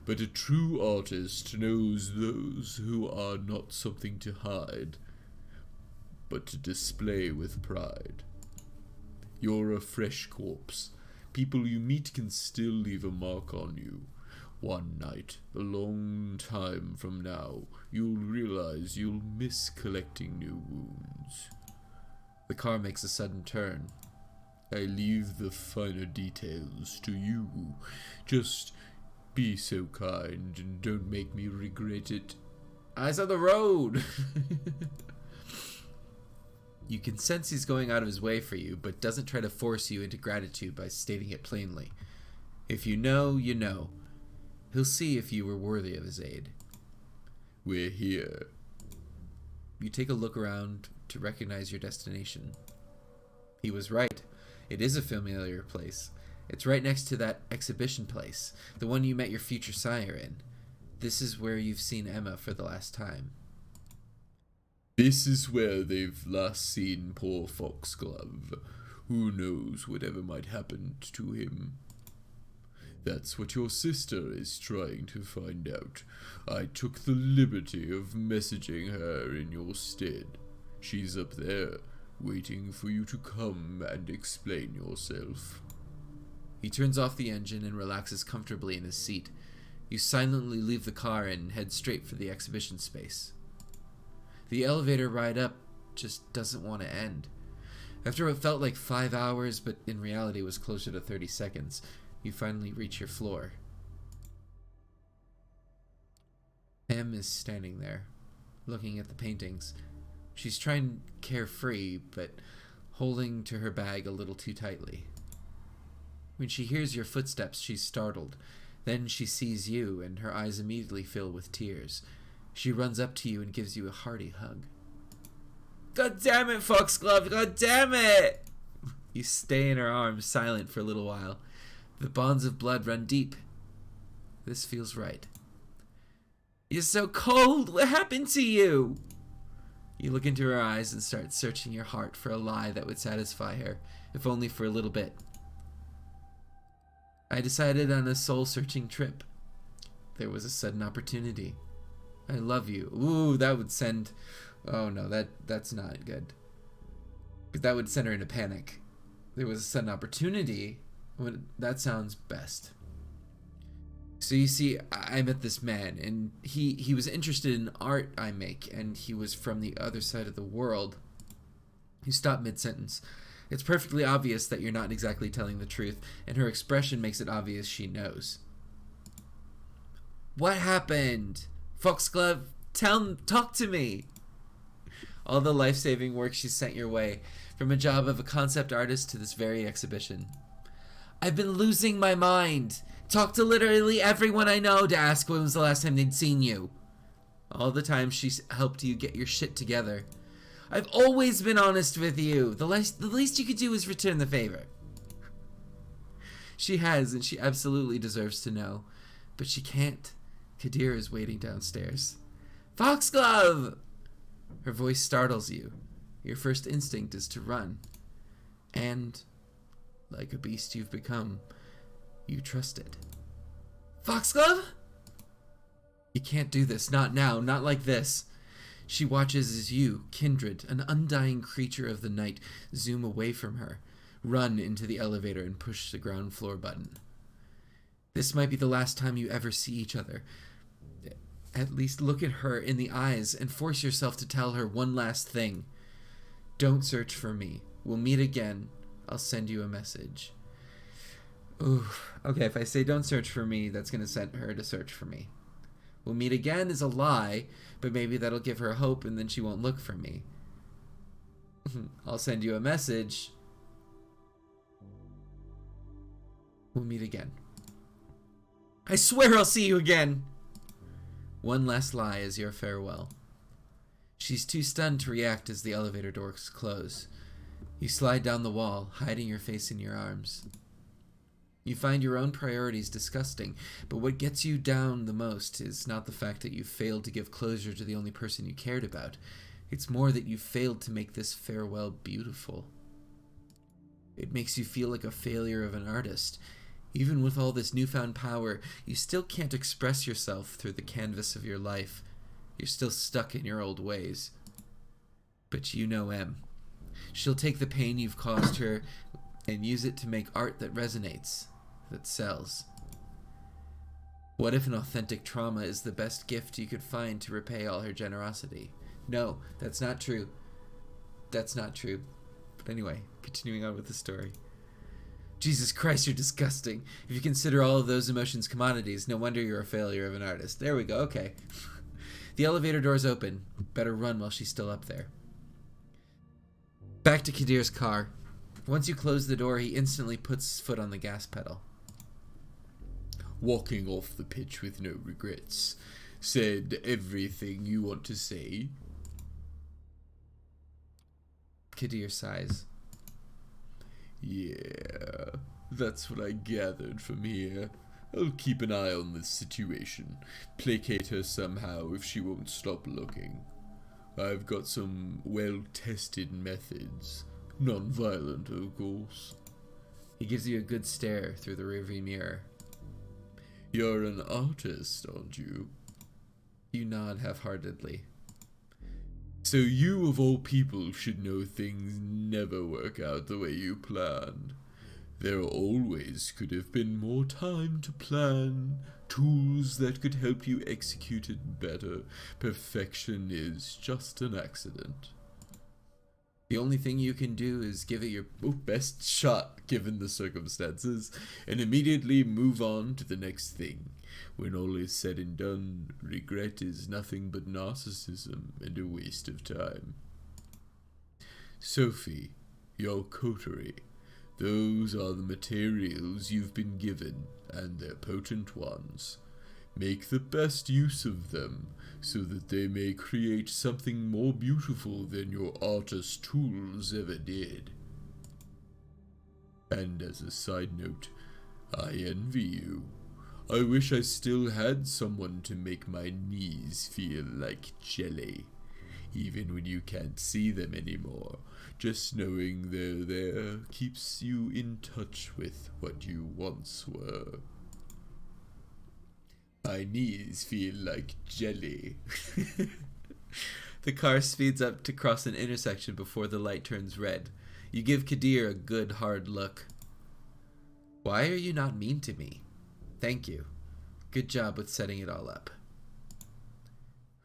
But a true artist knows those who are not something to hide, but to display with pride. You're a fresh corpse. People you meet can still leave a mark on you. One night, a long time from now, you'll realize you'll miss collecting new wounds. The car makes a sudden turn. I leave the finer details to you. Just be so kind and don't make me regret it. Eyes on the road! You can sense he's going out of his way for you, but doesn't try to force you into gratitude by stating it plainly. If you know, you know. He'll see if you were worthy of his aid. We're here. You take a look around to recognize your destination. He was right. It is a familiar place. It's right next to that exhibition place, the one you met your future sire in. This is where you've seen Emma for the last time. This is where they've last seen poor Foxglove. Who knows whatever might happen to him? That's what your sister is trying to find out. I took the liberty of messaging her in your stead. She's up there, waiting for you to come and explain yourself. He turns off the engine and relaxes comfortably in his seat. You silently leave the car and head straight for the exhibition space. The elevator ride up just doesn't want to end. After what felt like 5 hours, but in reality was closer to 30 seconds, you finally reach your floor. Em is standing there, looking at the paintings. She's trying carefree, but holding to her bag a little too tightly. When she hears your footsteps, she's startled. Then she sees you, and her eyes immediately fill with tears. She runs up to you and gives you a hearty hug. God damn it, Foxglove! God damn it! You stay in her arms, silent for a little while. The bonds of blood run deep. This feels right. You're so cold! What happened to you? You look into her eyes and start searching your heart for a lie that would satisfy her, if only for a little bit. I decided on a soul-searching trip. There was a sudden opportunity. I love you. Ooh, that would send... Oh no, that's not good. Because that would send her into panic. There was a sudden opportunity. That sounds best. So you see, I met this man, and he was interested in art I make, and he was from the other side of the world. You stop mid-sentence. It's perfectly obvious that you're not exactly telling the truth, and her expression makes it obvious she knows. What happened? Foxglove, talk to me. All the life-saving work she sent your way, from a job of a concept artist to this very exhibition. I've been losing my mind. Talked to literally everyone I know to ask when was the last time they'd seen you. All the time she's helped you get your shit together. I've always been honest with you. The least you could do is return the favor. She has, and she absolutely deserves to know. But she can't. Kadir is waiting downstairs. Foxglove! Her voice startles you. Your first instinct is to run. And, like a beast you've become, you trust it. Foxglove? You can't do this. Not now. Not like this. She watches as you, kindred, an undying creature of the night, zoom away from her, run into the elevator and push the ground floor button. This might be the last time you ever see each other. At least look at her in the eyes and force yourself to tell her one last thing. Don't search for me. We'll meet again. I'll send you a message. Ooh, okay, if I say don't search for me, that's going to send her to search for me. We'll meet again is a lie, but maybe that'll give her hope and then she won't look for me. I'll send you a message. We'll meet again. I swear I'll see you again. One last lie is your farewell. She's too stunned to react as the elevator doors close. You slide down the wall, hiding your face in your arms. You find your own priorities disgusting, but what gets you down the most is not the fact that you failed to give closure to the only person you cared about. It's more that you failed to make this farewell beautiful. It makes you feel like a failure of an artist. Even with all this newfound power, you still can't express yourself through the canvas of your life. You're still stuck in your old ways. But you know Em. She'll take the pain you've caused her and use it to make art that resonates, that sells. What if an authentic trauma is the best gift you could find to repay all her generosity? No, that's not true. That's not true. But anyway, continuing on with the story. Jesus Christ, you're disgusting. If you consider all of those emotions commodities, no wonder you're a failure of an artist. There we go, okay. The elevator doors open. Better run while she's still up there. Back to Kadir's car. Once you close the door, he instantly puts his foot on the gas pedal. Walking off the pitch with no regrets. Said everything you want to say. Kadir sighs. Yeah, that's what I gathered from here. I'll keep an eye on this situation. Placate her somehow if she won't stop looking. I've got some well-tested methods. Non-violent, of course. He gives you a good stare through the rearview mirror. You're an artist, aren't you? You nod half-heartedly. So you, of all people, should know things never work out the way you planned. There always could have been more time to plan, tools that could help you execute it better. Perfection is just an accident. The only thing you can do is give it your best shot given the circumstances, and immediately move on to the next thing. When all is said and done, regret is nothing but narcissism and a waste of time. Sophie, your coterie. Those are the materials you've been given, and they're potent ones. Make the best use of them, so that they may create something more beautiful than your artist tools ever did. And as a side note, I envy you. I wish I still had someone to make my knees feel like jelly, even when you can't see them anymore. Just knowing they're there keeps you in touch with what you once were. My knees feel like jelly. The car speeds up to cross an intersection before the light turns red. You give Kadir a good hard look. Why are you not mean to me? Thank you. Good job with setting it all up.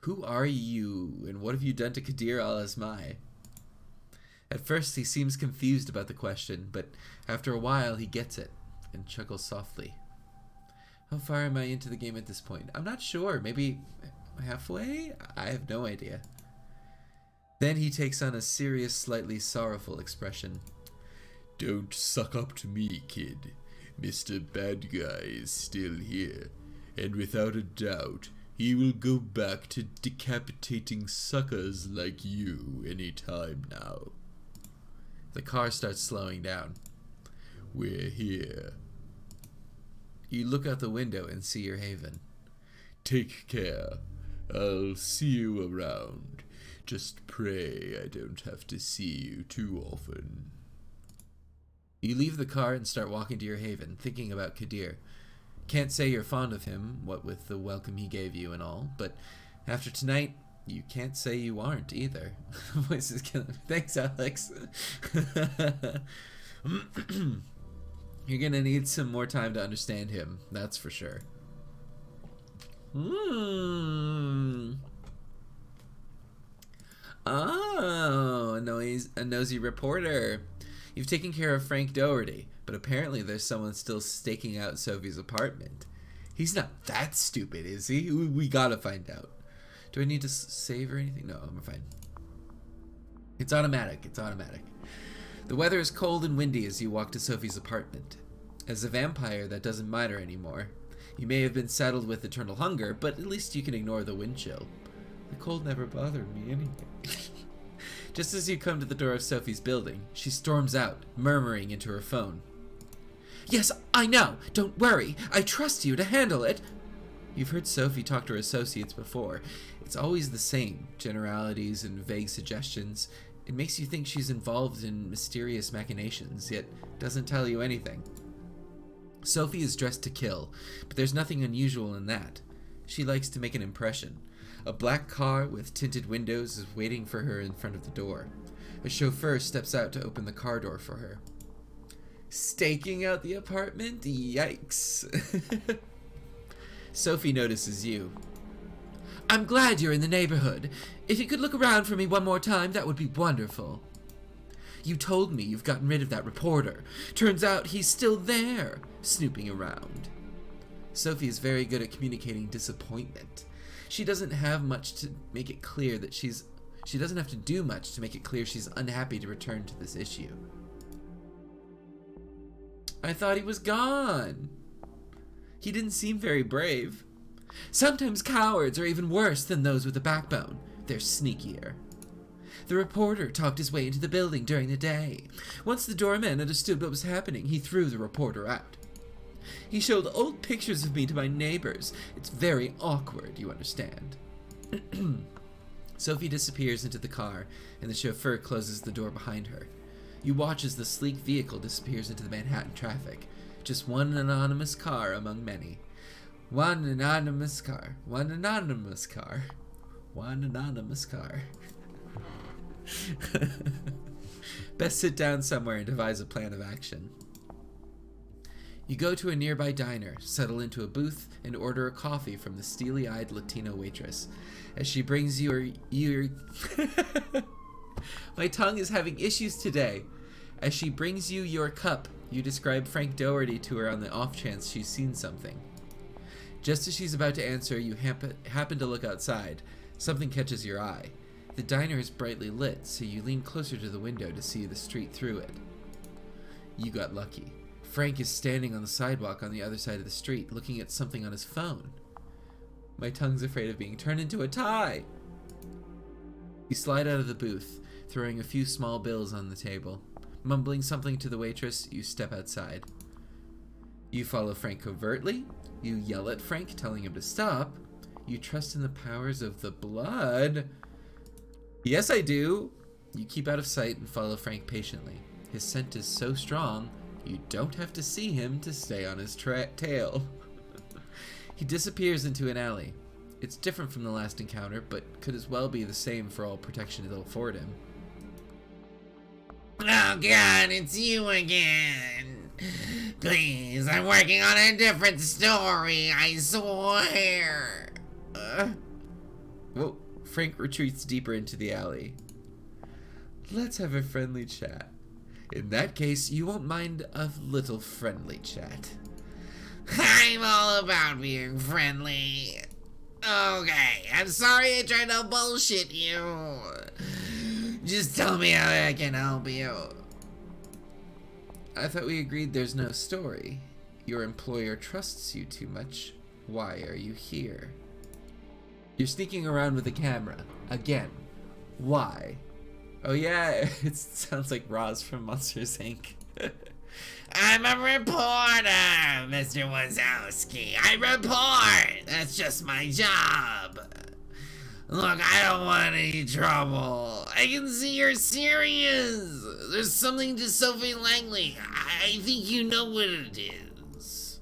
Who are you, and what have you done to Kadir al-Asmai? At first he seems confused about the question, but after a while he gets it, and chuckles softly. How far am I into the game at this point? I'm not sure. Maybe halfway? I have no idea. Then he takes on a serious, slightly sorrowful expression. Don't suck up to me, kid. Mr. Bad Guy is still here, and without a doubt, he will go back to decapitating suckers like you any time now. The car starts slowing down. We're here. You look out the window and see your haven. Take care. I'll see you around. Just pray I don't have to see you too often. You leave the car and start walking to your haven, thinking about Kadir. Can't say you're fond of him, what with the welcome he gave you and all, but after tonight, you can't say you aren't either. Voice is killing me. Thanks, Alex. You're gonna need some more time to understand him, that's for sure. Oh, a nosy reporter. You've taken care of Frank Doherty, but apparently there's someone still staking out Sophie's apartment. He's not that stupid, is he? We gotta find out. Do I need to save or anything? No, I'm fine. It's automatic. It's automatic. The weather is cold and windy as you walk to Sophie's apartment. As a vampire, that doesn't matter anymore. You may have been saddled with eternal hunger, but at least you can ignore the wind chill. The cold never bothered me anyway. Just as you come to the door of Sophie's building, she storms out, murmuring into her phone. Yes, I know. Don't worry. I trust you to handle it. You've heard Sophie talk to her associates before. It's always the same, generalities and vague suggestions. It makes you think she's involved in mysterious machinations, yet doesn't tell you anything. Sophie is dressed to kill, but there's nothing unusual in that. She likes to make an impression. A black car with tinted windows is waiting for her in front of the door. A chauffeur steps out to open the car door for her. Staking out the apartment? Yikes. Sophie notices you. I'm glad you're in the neighborhood. If you could look around for me one more time, that would be wonderful. You told me you've gotten rid of that reporter. Turns out he's still there, snooping around. Sophie is very good at communicating disappointment. She doesn't have much to make it clear that she doesn't have to do much to make it clear she's unhappy to return to this issue. I thought he was gone. He didn't seem very brave. Sometimes cowards are even worse than those with a backbone. They're sneakier. The reporter talked his way into the building during the day. Once the doorman understood what was happening, he threw the reporter out. He showed old pictures of me to my neighbors. It's very awkward, you understand. Sophie disappears into the car, and the chauffeur closes the door behind her. You watch as the sleek vehicle disappears into the Manhattan traffic. Just one anonymous car among many. One anonymous car. One anonymous car. One anonymous car. Best sit down somewhere and devise a plan of action. You go to a nearby diner, settle into a booth, and order a coffee from the steely-eyed Latino waitress. As she brings you your My tongue is having issues today. As she brings you your cup, you describe Frank Doherty to her on the off chance she's seen something. Just as she's about to answer, you happen to look outside. Something catches your eye. The diner is brightly lit, so you lean closer to the window to see the street through it. You got lucky. Frank is standing on the sidewalk on the other side of the street, looking at something on his phone. My tongue's afraid of being turned into a tie. You slide out of the booth, throwing a few small bills on the table. Mumbling something to the waitress, you step outside. You follow Frank covertly. You yell at Frank, telling him to stop. You trust in the powers of the blood. Yes, I do. You keep out of sight and follow Frank patiently. His scent is so strong, you don't have to see him to stay on his tail. He disappears into an alley. It's different from the last encounter, but could as well be the same for all protection it'll afford him. Oh God, it's you again. Please, I'm working on a different story, I swear. Well, Frank retreats deeper into the alley. Let's have a friendly chat. In that case, you won't mind a little friendly chat. I'm all about being friendly. Okay, I'm sorry I tried to bullshit you. Just tell me how I can help you. I thought we agreed there's no story. Your employer trusts you too much. Why are you here? You're sneaking around with a camera. Again. Why? Oh yeah, it sounds like Roz from Monsters, Inc. I'm a reporter, Mr. Wazowski. I report. That's just my job. Look, I don't want any trouble. I can see you're serious. There's something to Sophie Langley. I think you know what it is.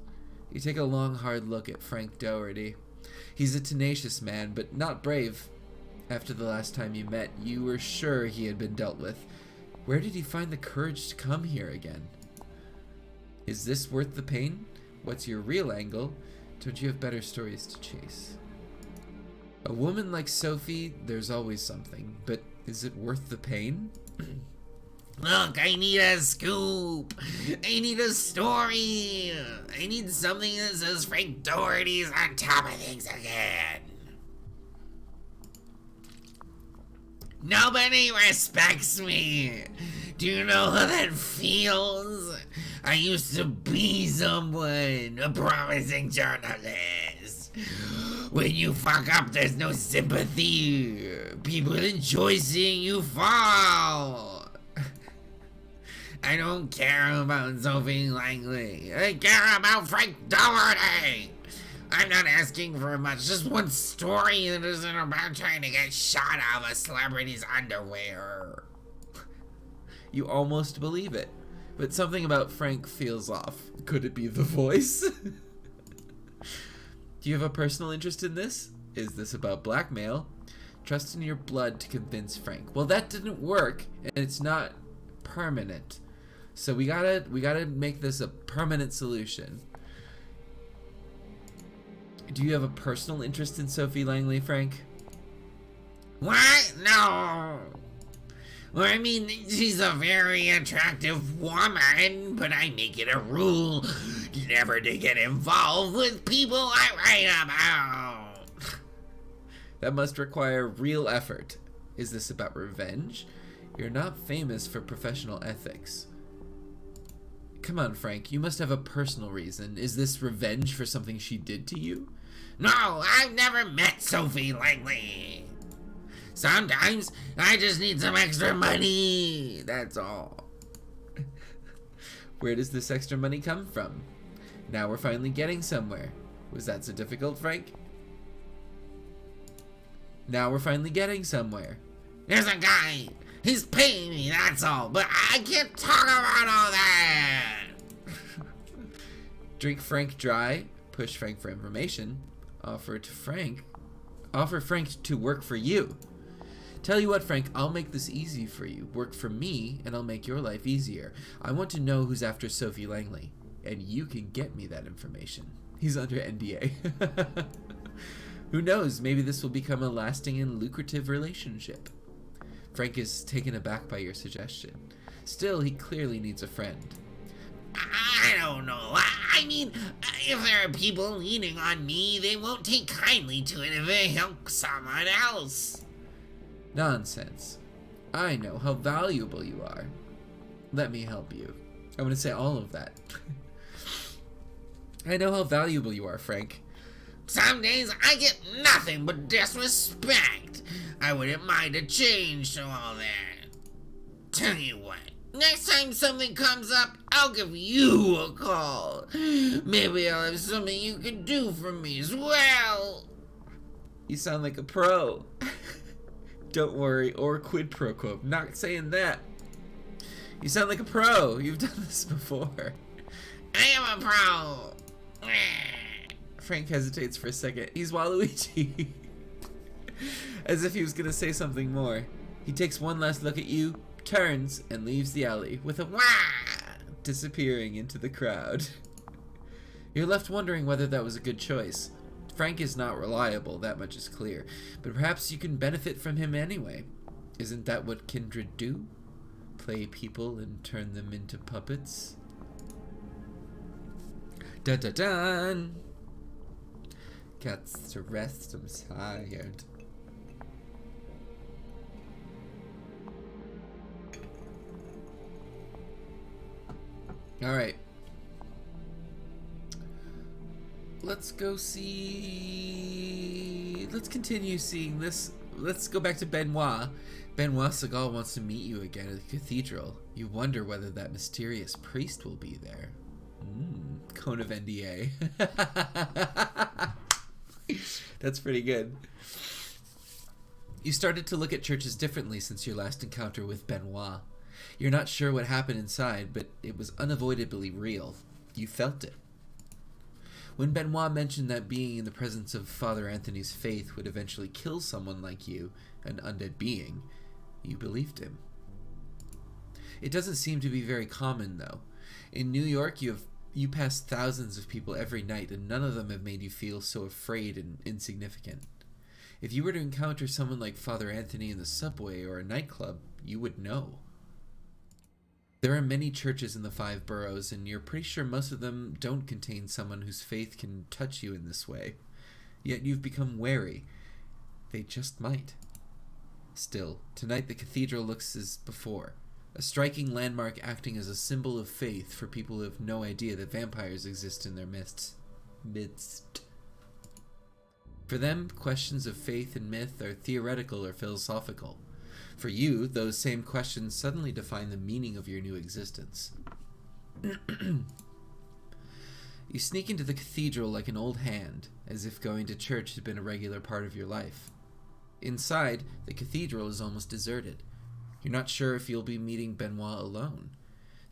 You take a long, hard look at Frank Doherty. He's a tenacious man, but not brave. After the last time you met, you were sure he had been dealt with. Where did he find the courage to come here again? Is this worth the pain? What's your real angle? Don't you have better stories to chase? A woman like Sophie, there's always something, but is it worth the pain? Look, I need a scoop. I need a story. I need something that says Frank Doherty's on top of things again. Nobody respects me. Do you know how that feels? I used to be someone, a promising journalist. When you fuck up, there's no sympathy. People enjoy seeing you fall. I don't care about Sophie Langley. I care about Frank Doherty. I'm not asking for much, just one story that isn't about trying to get shot out of a celebrity's underwear. You almost believe it, but something about Frank feels off. Could it be the voice? Do you have a personal interest in this? Is this about blackmail? Trust in your blood to convince Frank. Well, that didn't work, and it's not permanent. So we gotta make this a permanent solution. Do you have a personal interest in Sophie Langley, Frank? What? No. Well, I mean, she's a very attractive woman, but I make it a rule never to get involved with people I write about. That must require real effort. Is this about revenge? You're not famous for professional ethics. Come on, Frank, you must have a personal reason. Is this revenge for something she did to you? No, I've never met Sophie Langley. Sometimes I just need some extra money, that's all. Where does this extra money come from? Now we're finally getting somewhere. Was that so difficult, Frank? Now we're finally getting somewhere. There's a guy. He's paying me, that's all. But I can't talk about all that. Drink Frank dry. Push Frank for information. Offer Frank to work for you. Tell you what, Frank, I'll make this easy for you. Work for me, and I'll make your life easier. I want to know who's after Sophie Langley, and you can get me that information. He's under NDA. Who knows, maybe this will become a lasting and lucrative relationship. Frank is taken aback by your suggestion. Still, he clearly needs a friend. I don't know. I mean, if there are people leaning on me, they won't take kindly to it if they help someone else. Nonsense. I know how valuable you are. Let me help you. I want to say all of that. I know how valuable you are, Frank. Some days I get nothing but disrespect. I wouldn't mind a change to all that. Tell you what, next time something comes up, I'll give you a call. Maybe I'll have something you can do for me as well. You sound like a pro. Don't worry, or quid pro quo. Not saying that. You sound like a pro. You've done this before. I am a pro. Frank hesitates for a second. He's Waluigi. As if he was gonna say something more. He takes one last look at you, turns, and leaves the alley with a wah, disappearing into the crowd. You're left wondering whether that was a good choice. Frank is not reliable, that much is clear, but perhaps you can benefit from him anyway. Isn't that what kindred do? Play people and turn them into puppets? Dun-dun-dun! Got to rest, I'm tired. Alright. Let's continue seeing this. Let's go back to Benoit. Benoit Segal wants to meet you again at the cathedral. You wonder whether that mysterious priest will be there. Cone of NDA. That's pretty good. You started to look at churches differently since your last encounter with Benoit. You're not sure what happened inside, but it was unavoidably real. You felt it. When Benoit mentioned that being in the presence of Father Anthony's faith would eventually kill someone like you, an undead being, you believed him. It doesn't seem to be very common, though. In New York, you pass thousands of people every night, and none of them have made you feel so afraid and insignificant. If you were to encounter someone like Father Anthony in the subway or a nightclub, you would know. There are many churches in the 5 boroughs, and you're pretty sure most of them don't contain someone whose faith can touch you in this way. Yet you've become wary. They just might. Still, tonight the cathedral looks as before. A striking landmark acting as a symbol of faith for people who have no idea that vampires exist in their midst. For them, questions of faith and myth are theoretical or philosophical. For you, those same questions suddenly define the meaning of your new existence. You sneak into the cathedral like an old hand, as if going to church had been a regular part of your life. Inside, the cathedral is almost deserted. You're not sure if you'll be meeting Benoit alone.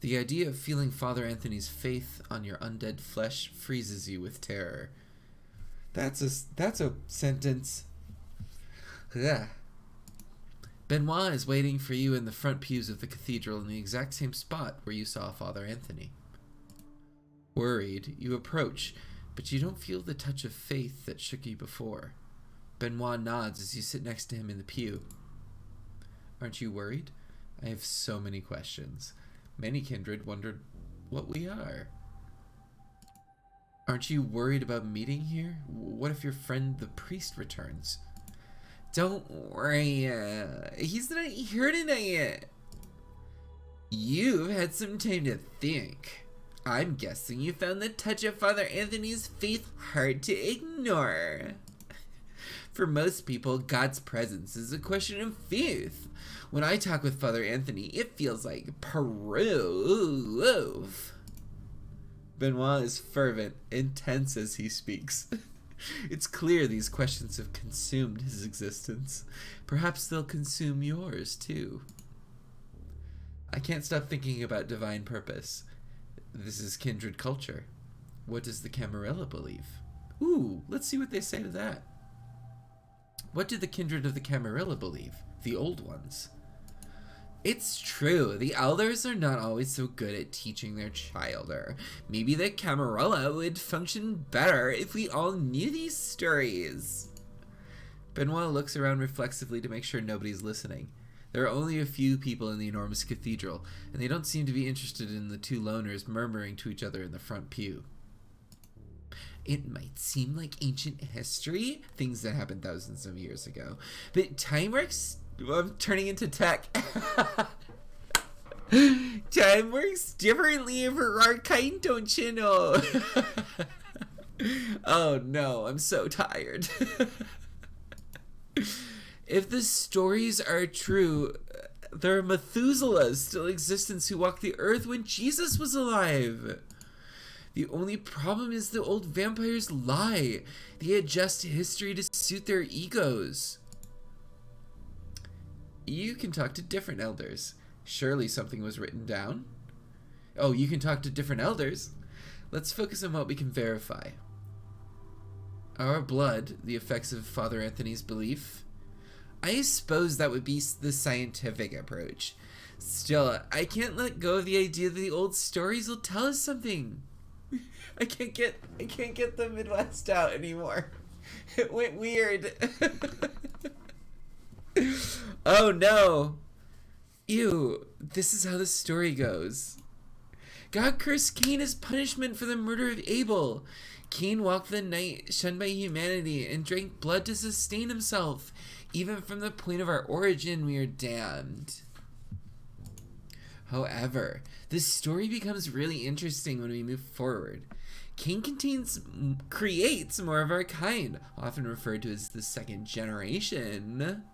The idea of feeling Father Anthony's faith on your undead flesh freezes you with terror. That's a sentence. Ugh. Benoit is waiting for you in the front pews of the cathedral in the exact same spot where you saw Father Anthony. Worried, you approach, but you don't feel the touch of faith that shook you before. Benoit nods as you sit next to him in the pew. Aren't you worried? I have so many questions. Many kindred wondered what we are. Aren't you worried about meeting here? What if your friend the priest returns? Don't worry, he's not here tonight. You've had some time to think. I'm guessing you found the touch of Father Anthony's faith hard to ignore. For most people, God's presence is a question of faith. When I talk with Father Anthony, it feels like proof. Benoit is fervent, intense as he speaks. It's clear these questions have consumed his existence. Perhaps they'll consume yours, too. I can't stop thinking about divine purpose. This is kindred culture. What does the Camarilla believe? Ooh, let's see what they say to that. What do the kindred of the Camarilla believe? The old ones. It's true, the elders are not always so good at teaching their childer. Maybe the Camarilla would function better if we all knew these stories. Benoit looks around reflexively to make sure nobody's listening. There are only a few people in the enormous cathedral, and they don't seem to be interested in the two loners murmuring to each other in the front pew. It might seem like ancient history, things that happened thousands of years ago, but time works. I'm turning into tech. Time works differently for our kind, don't you know? Oh no, I'm so tired. If the stories are true, there are Methuselahs still in existence who walked the earth when Jesus was alive. The only problem is the old vampires lie. They adjust history to suit their egos. You can talk to different elders. Surely something was written down. Oh, you can talk to different elders. Let's focus on what we can verify. Our blood, the effects of Father Anthony's belief. I suppose that would be the scientific approach. Still, I can't let go of the idea that the old stories will tell us something. I can't get the Midwest out anymore. It went weird. Oh no. Ew, this is how the story goes. God cursed Cain as punishment for the murder of Abel. Cain walked the night shunned by humanity and drank blood to sustain himself. Even from the point of our origin, we are damned. However, this story becomes really interesting when we move forward. Cain creates more of our kind, often referred to as the second generation.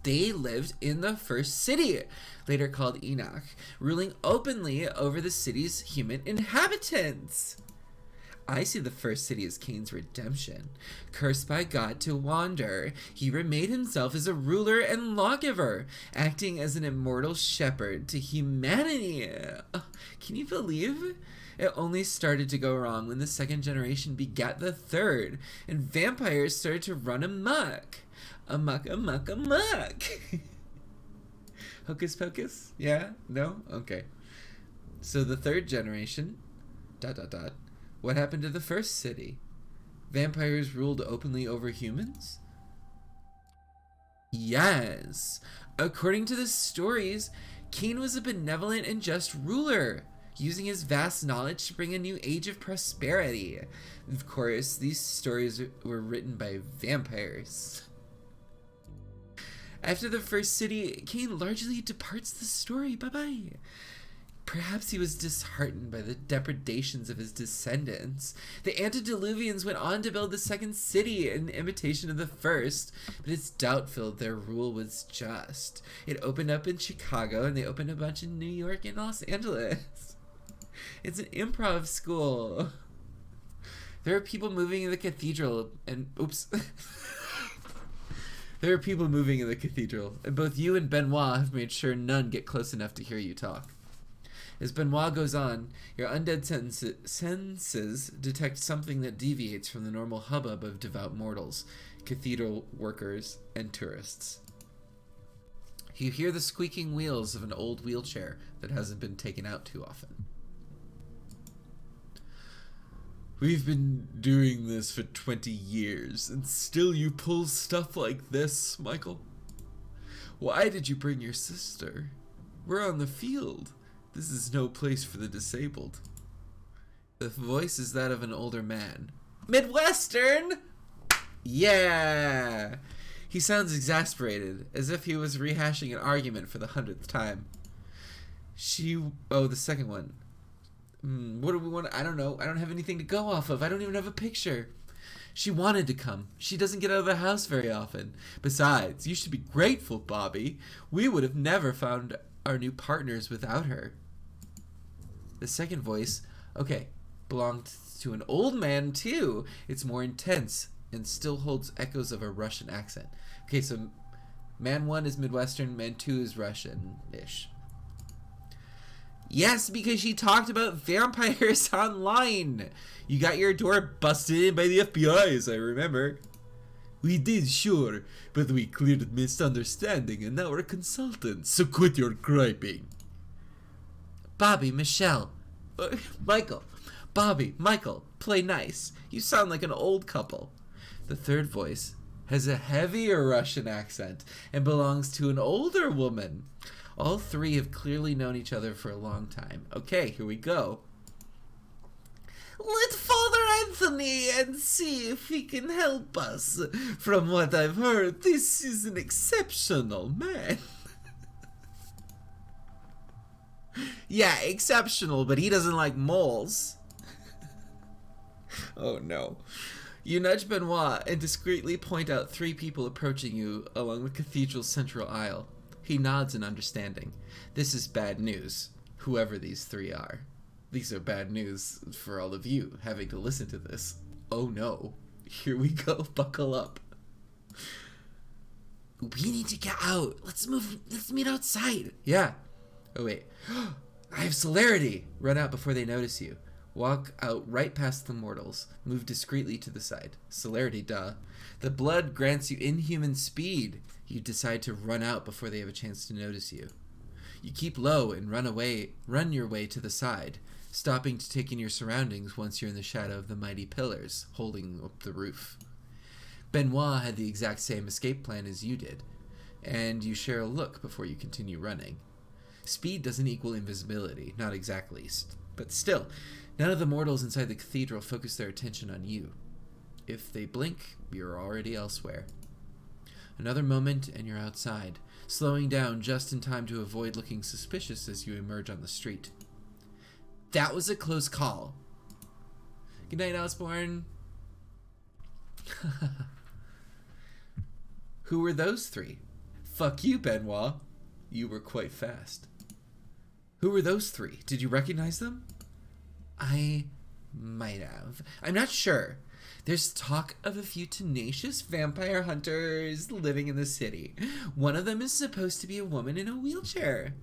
They lived in the first city, later called Enoch, ruling openly over the city's human inhabitants. I see the first city as Cain's redemption. Cursed by God to wander, he remade himself as a ruler and lawgiver, acting as an immortal shepherd to humanity. Can you believe? It only started to go wrong when the second generation begat the third, and vampires started to run amok. Amok. Hocus pocus? Yeah? No? Okay. So the third generation... ... What happened to the first city? Vampires ruled openly over humans? Yes. According to the stories, Cain was a benevolent and just ruler, using his vast knowledge to bring a new age of prosperity. Of course, these stories were written by vampires. After the first city, Cain largely departs the story. Bye-bye. Perhaps he was disheartened by the depredations of his descendants. The antediluvians went on to build the second city in imitation of the first, but it's doubtful their rule was just. It opened up in Chicago, and they opened a bunch in New York and Los Angeles. It's an improv school. There are people moving in the cathedral, and... Oops. There are people moving in the cathedral, and both you and Benoit have made sure none get close enough to hear you talk. As Benoit goes on, your undead senses detect something that deviates from the normal hubbub of devout mortals, cathedral workers, and tourists. You hear the squeaking wheels of an old wheelchair that hasn't been taken out too often. We've been doing this for 20 years, and still you pull stuff like this, Michael? Why did you bring your sister? We're on the field. This is no place for the disabled. The voice is that of an older man. Midwestern? Yeah! He sounds exasperated, as if he was rehashing an argument for the 100th time. The second one. What do we want? I don't know. I don't have anything to go off of. I don't even have a picture. She wanted to come. She doesn't get out of the house very often. Besides, you should be grateful, Bobby. We would have never found our new partners without her. The second voice, belonged to an old man too. It's more intense and still holds echoes of a Russian accent. Okay, so man 1 is Midwestern, man 2 is Russian-ish. Yes, because she talked about vampires online. You got your door busted in by the FBI, as I remember. We did, sure, but we cleared the misunderstanding and now we're consultants, so quit your griping. Bobby, Michelle. Michael. Bobby, Michael, play nice. You sound like an old couple. The third voice has a heavier Russian accent and belongs to an older woman. All three have clearly known each other for a long time. Okay, here we go. Let Father Anthony and see if he can help us. From what I've heard, this is an exceptional man. Yeah, exceptional, but he doesn't like moles. Oh no. You nudge Benoit and discreetly point out 3 people approaching you along the cathedral's central aisle. He nods in understanding. This is bad news, whoever these 3 are. These are bad news for all of you having to listen to this. Oh no. Here we go. Buckle up. We need to get out. Let's meet outside. Yeah. Oh wait. I have celerity. Run out before they notice you. Walk out right past the mortals. Move discreetly to the side. Celerity, duh. The blood grants you inhuman speed. You decide to run out before they have a chance to notice you. You keep low and run your way to the side, stopping to take in your surroundings once you're in the shadow of the mighty pillars holding up the roof. Benoit had the exact same escape plan as you did, and you share a look before you continue running. Speed doesn't equal invisibility, not exactly, but still, none of the mortals inside the cathedral focus their attention on you. If they blink, you're already elsewhere. Another moment and you're outside, slowing down just in time to avoid looking suspicious as you emerge on the street. That was a close call. Good night, Osborne. Who were those 3? Fuck you, Benoit. You were quite fast. Who were those 3? Did you recognize them? I might have. I'm not sure. There's talk of a few tenacious vampire hunters living in the city. One of them is supposed to be a woman in a wheelchair.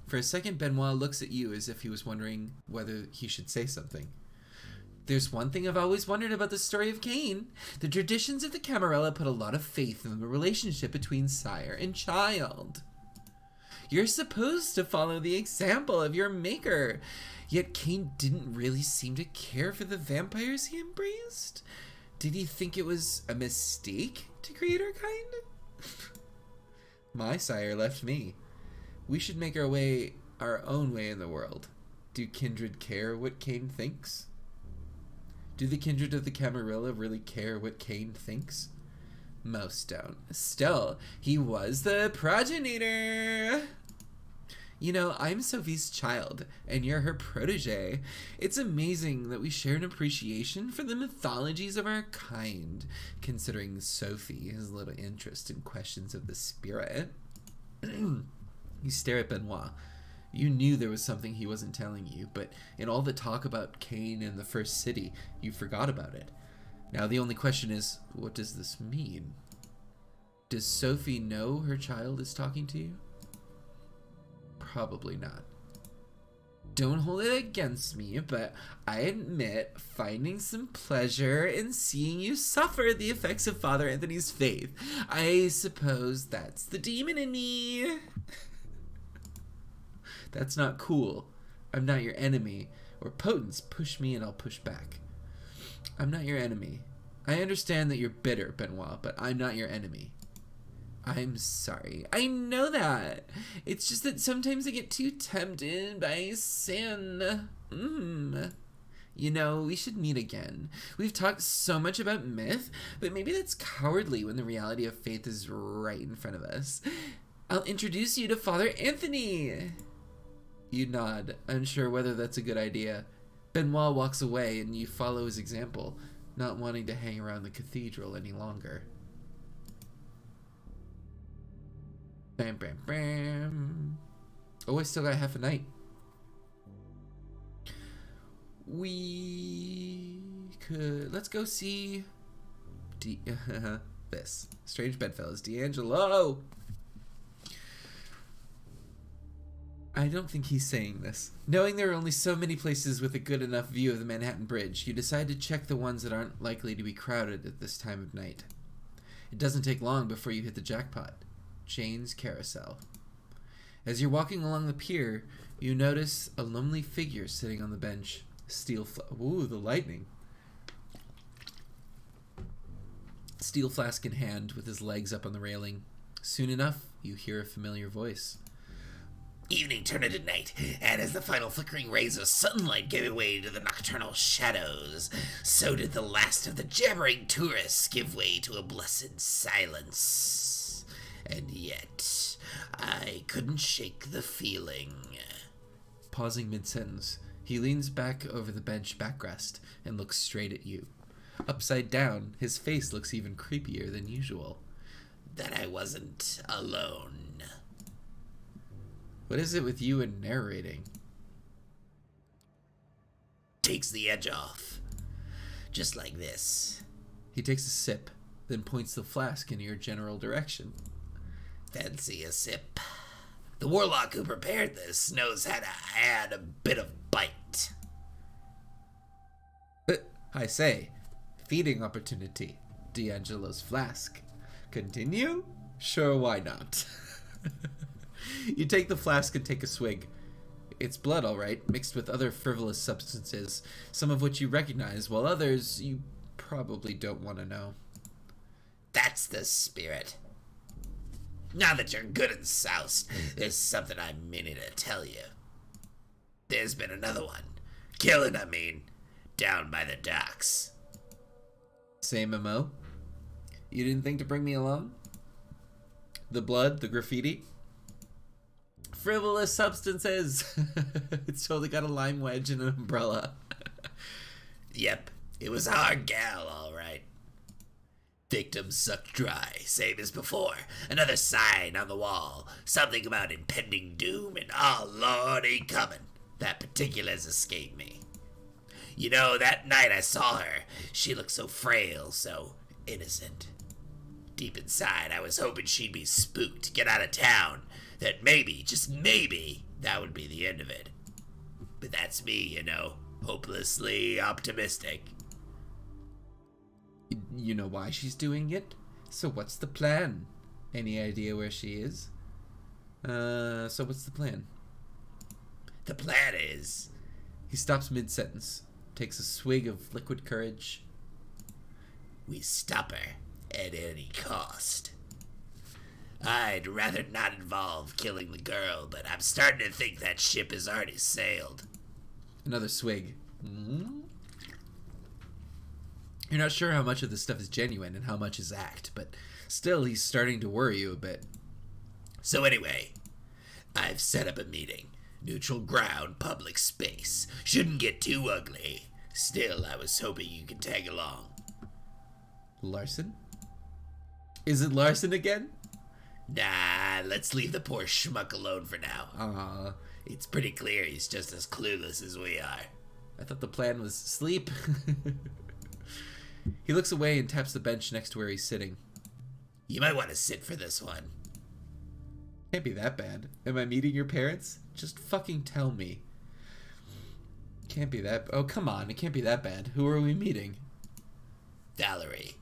For a second, Benoit looks at you as if he was wondering whether he should say something. There's one thing I've always wondered about the story of Cain. The traditions of the Camarilla put a lot of faith in the relationship between sire and child. You're supposed to follow the example of your maker. Yet Cain didn't really seem to care for the vampires he embraced. Did he think it was a mistake to create our kind? My sire left me. We should make our own way in the world. Do kindred care what Cain thinks? Do the kindred of the Camarilla really care what Cain thinks? Most don't. Still, he was the progenitor. You know, I'm Sophie's child, and you're her protege. It's amazing that we share an appreciation for the mythologies of our kind, considering Sophie has little interest in questions of the spirit. You stare at Benoit. You knew there was something he wasn't telling you, but in all the talk about Cain and the first city, you forgot about it. Now the only question is, what does this mean? Does Sophie know her child is talking to you? Probably not. Don't hold it against me, but I admit finding some pleasure in seeing you suffer the effects of Father Anthony's faith. I suppose that's the demon in me. That's not cool. I'm not your enemy. Or potence, push me and I'll push back. I'm not your enemy. I understand that you're bitter, Benoit, but I'm not your enemy. I'm sorry. I know that. It's just that sometimes I get too tempted by sin. You know, we should meet again. We've talked so much about myth, but maybe that's cowardly when the reality of faith is right in front of us. I'll introduce you to Father Anthony. You nod, unsure whether that's a good idea. Benoit walks away and you follow his example, not wanting to hang around the cathedral any longer. Bam, bam, bam. Oh, I still got half a night. We could... Let's go see... this. Strange Bedfellows. D'Angelo! I don't think he's saying this. Knowing there are only so many places with a good enough view of the Manhattan Bridge, you decide to check the ones that aren't likely to be crowded at this time of night. It doesn't take long before you hit the jackpot. Jane's Carousel. As you're walking along the pier, you notice a lonely figure sitting on the bench. Ooh, the lightning. Steel flask in hand, with his legs up on the railing. Soon enough, you hear a familiar voice. Evening turned into night, and as the final flickering rays of sunlight gave way to the nocturnal shadows, so did the last of the jabbering tourists give way to a blessed silence. And yet, I couldn't shake the feeling. Pausing mid-sentence, he leans back over the bench backrest and looks straight at you. Upside down, his face looks even creepier than usual. That I wasn't alone. What is it with you and narrating? Takes the edge off. Just like this. He takes a sip, then points the flask in your general direction. Fancy a sip. The warlock who prepared this knows how to add a bit of bite. I say, feeding opportunity. D'Angelo's flask. Continue? Sure, why not? You take the flask and take a swig. It's blood, all right, mixed with other frivolous substances, some of which you recognize, while others you probably don't want to know. That's the spirit. Now that you're good and soused, there's something I'm meaning to tell you. There's been another one. Killing, I mean, down by the docks. Same MO? You didn't think to bring me along? The blood, the graffiti? Frivolous substances! It's totally got a lime wedge and an umbrella. Yep, it was our gal, all right. Victim sucked dry, same as before. Another sign on the wall. Something about impending doom and, oh Lord, he coming. That particulars escaped me. You know, that night I saw her, she looked so frail, so innocent. Deep inside, I was hoping she'd be spooked, get out of town. That maybe, just maybe, that would be the end of it. But that's me, you know, hopelessly optimistic. You know why she's doing it? So what's the plan? Any idea where she is? So what's the plan? The plan is... He stops mid-sentence, takes a swig of liquid courage. We stop her at any cost. I'd rather not involve killing the girl, but I'm starting to think that ship has already sailed. Another swig. Mm-hmm. You're not sure how much of this stuff is genuine and how much is act, but still he's starting to worry you a bit. So anyway, I've set up a meeting. Neutral ground, public space. Shouldn't get too ugly. Still, I was hoping you could tag along. Larson? Is it Larson again? Nah, let's leave the poor schmuck alone for now. It's pretty clear he's just as clueless as we are. I thought the plan was sleep. He looks away and taps the bench next to where he's sitting. You might want to sit for this one. Can't be that bad. Am I meeting your parents? Just fucking tell me. Can't be that... Oh, come on. It can't be that bad. Who are we meeting? Valerie.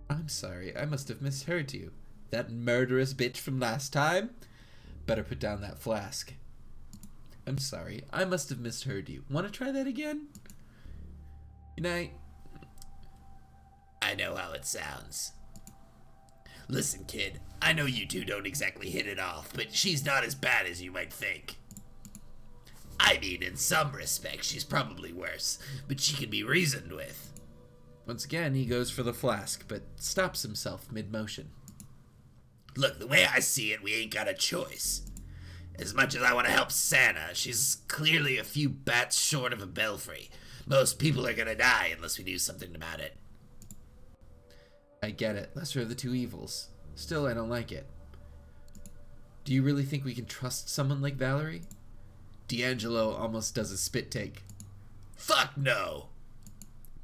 I'm sorry. I must have misheard you. That murderous bitch from last time? Better put down that flask. I'm sorry. I must have misheard you. Want to try that again? Good night. I know how it sounds. Listen, kid, I know you two don't exactly hit it off, but she's not as bad as you might think. I mean, in some respects, she's probably worse, but she can be reasoned with. Once again, he goes for the flask, but stops himself mid-motion. Look, the way I see it, we ain't got a choice. As much as I want to help Santa, she's clearly a few bats short of a belfry. Most people are gonna die unless we do something about it. I get it. Lesser of the two evils. Still, I don't like it. Do you really think we can trust someone like Valerie? D'Angelo almost does a spit take. Fuck no!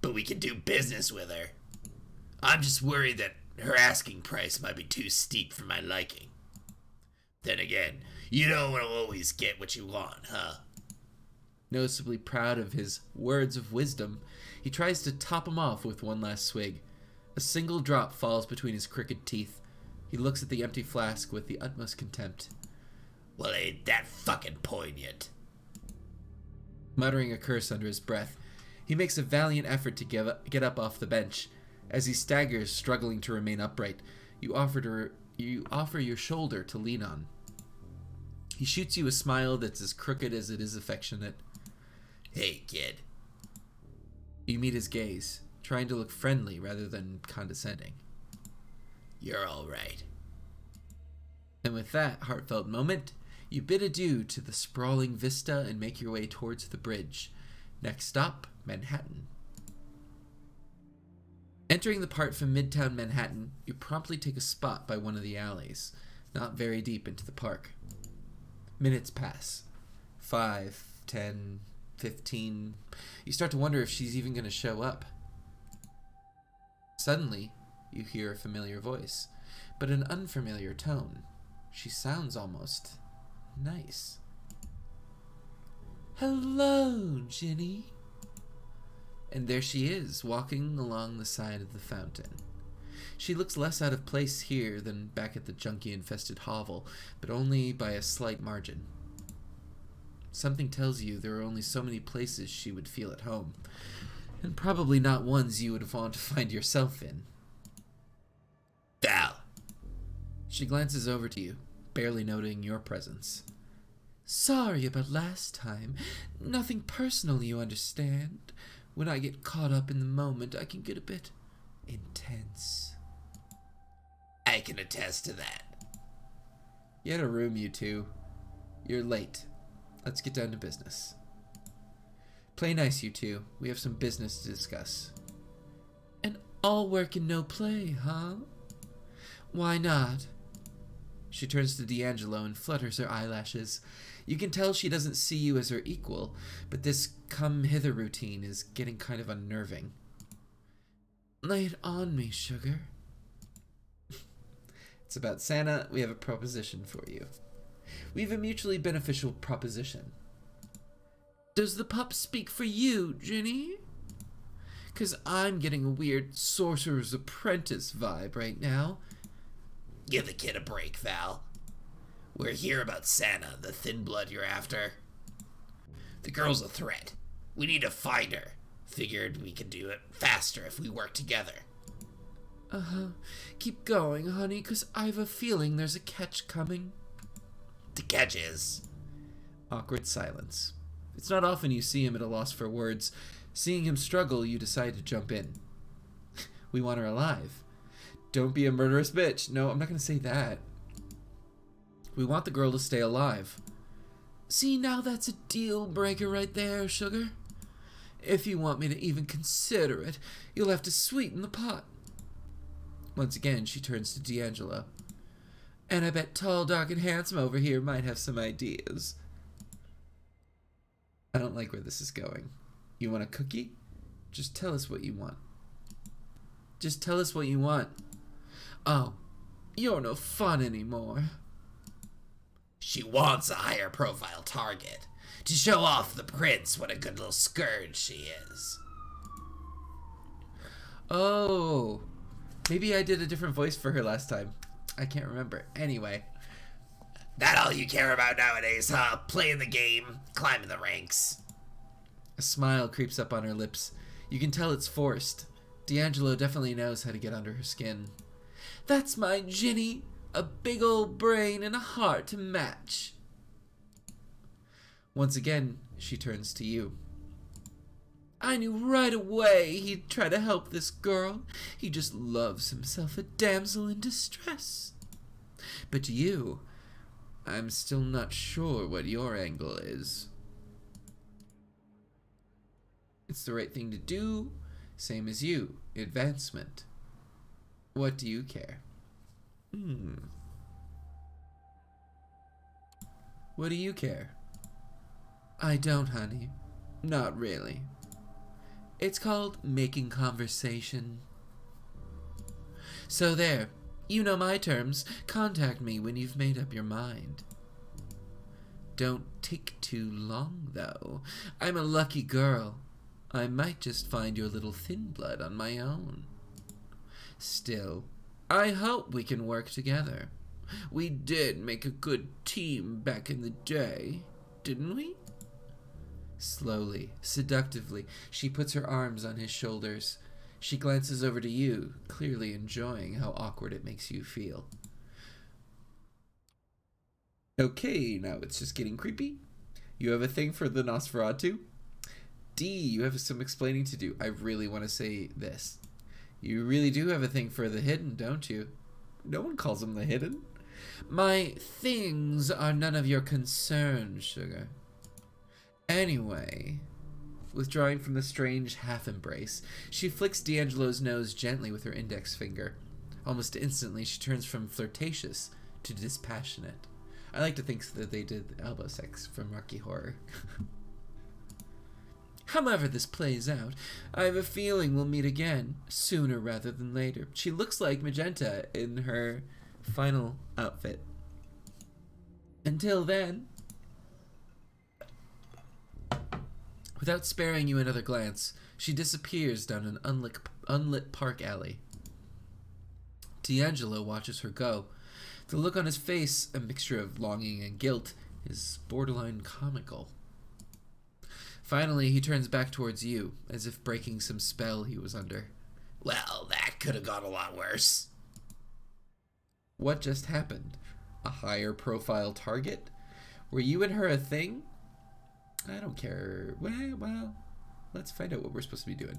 But we can do business with her. I'm just worried that her asking price might be too steep for my liking. Then again, you don't always get what you want, huh? Noticeably proud of his words of wisdom, he tries to top him off with one last swig. A single drop falls between his crooked teeth. He looks at the empty flask with the utmost contempt. Well, ain't that fucking poignant? Muttering a curse under his breath, he makes a valiant effort to get up off the bench. As he staggers, struggling to remain upright, you offer your shoulder to lean on. He shoots you a smile that's as crooked as it is affectionate. Hey, kid. You meet his gaze, trying to look friendly rather than condescending. You're all right. And with that heartfelt moment, you bid adieu to the sprawling vista and make your way towards the bridge. Next stop, Manhattan. Entering the part from Midtown Manhattan, you promptly take a spot by one of the alleys, not very deep into the park. Minutes pass. 5, 10, 15. You start to wonder if she's even going to show up. Suddenly, you hear a familiar voice, but an unfamiliar tone. She sounds almost nice. Hello, Ginny. And there she is, walking along the side of the fountain. She looks less out of place here than back at the junkie-infested hovel, but only by a slight margin. Something tells you there are only so many places she would feel at home, and probably not ones you would want to find yourself in. Val. She glances over to you, barely noting your presence. Sorry about last time. Nothing personal, you understand. When I get caught up in the moment, I can get a bit intense. I can attest to that. Get a room, you two. You're late. Let's get down to business. Play nice, you two. We have some business to discuss. And all work and no play, huh? Why not? She turns to D'Angelo and flutters her eyelashes. You can tell she doesn't see you as her equal, but this come-hither routine is getting kind of unnerving. Lay it on me, sugar. It's about Santa. We have a proposition for you. We have a mutually beneficial proposition. Does the pup speak for you, Ginny? 'Cause I'm getting a weird Sorcerer's Apprentice vibe right now. Give the kid a break, Val. We're here about Santa, the thin blood you're after. The girl's a threat. We need to find her. Figured we could do it faster if we work together. Keep going, honey, 'cause I've a feeling there's a catch coming. The catch is... Awkward silence. It's not often you see him at a loss for words. Seeing him struggle, you decide to jump in. We want her alive. Don't be a murderous bitch. No, I'm not going to say that. We want the girl to stay alive. See, now that's a deal breaker right there, sugar. If you want me to even consider it, you'll have to sweeten the pot. Once again, she turns to D'Angelo. And I bet tall, dark, and handsome over here might have some ideas. I don't like where this is going. You want a cookie? Just tell us what you want. Just tell us what you want. Oh, you're no fun anymore. She wants a higher profile target. To show off the prince what a good little scourge she is. Oh, maybe I did a different voice for her last time. I can't remember. Anyway. That all you care about nowadays, huh? Playing the game, climbing the ranks. A smile creeps up on her lips. You can tell it's forced. D'Angelo definitely knows how to get under her skin. That's my Ginny. A big old brain and a heart to match. Once again, she turns to you. I knew right away he'd try to help this girl. He just loves himself a damsel in distress. But you, I'm still not sure what your angle is. It's the right thing to do, same as you, advancement. What do you care? What do you care? I don't, honey. Not really. It's called making conversation. So there, you know my terms. Contact me when you've made up your mind. Don't take too long, though. I'm a lucky girl. I might just find your little thin blood on my own. Still, I hope we can work together. We did make a good team back in the day, didn't we? Slowly, seductively, she puts her arms on his shoulders. She glances over to you, clearly enjoying how awkward it makes you feel. Okay, now it's just getting creepy. You have a thing for the Nosferatu? D, you have some explaining to do. I really want to say this. You really do have a thing for the hidden, don't you? No one calls them the hidden. My things are none of your concern, sugar. Anyway, withdrawing from the strange half-embrace, she flicks D'Angelo's nose gently with her index finger. Almost instantly, she turns from flirtatious to dispassionate. I like to think that they did elbow sex from Rocky Horror. However this plays out, I have a feeling we'll meet again, sooner rather than later. She looks like Magenta in her final outfit. Until then... Without sparing you another glance, she disappears down an unlit park alley. D'Angelo watches her go. The look on his face, a mixture of longing and guilt, is borderline comical. Finally, he turns back towards you, as if breaking some spell he was under. Well, that could have gone a lot worse. What just happened? A higher profile target? Were you and her a thing? I don't care. Well, let's find out what we're supposed to be doing.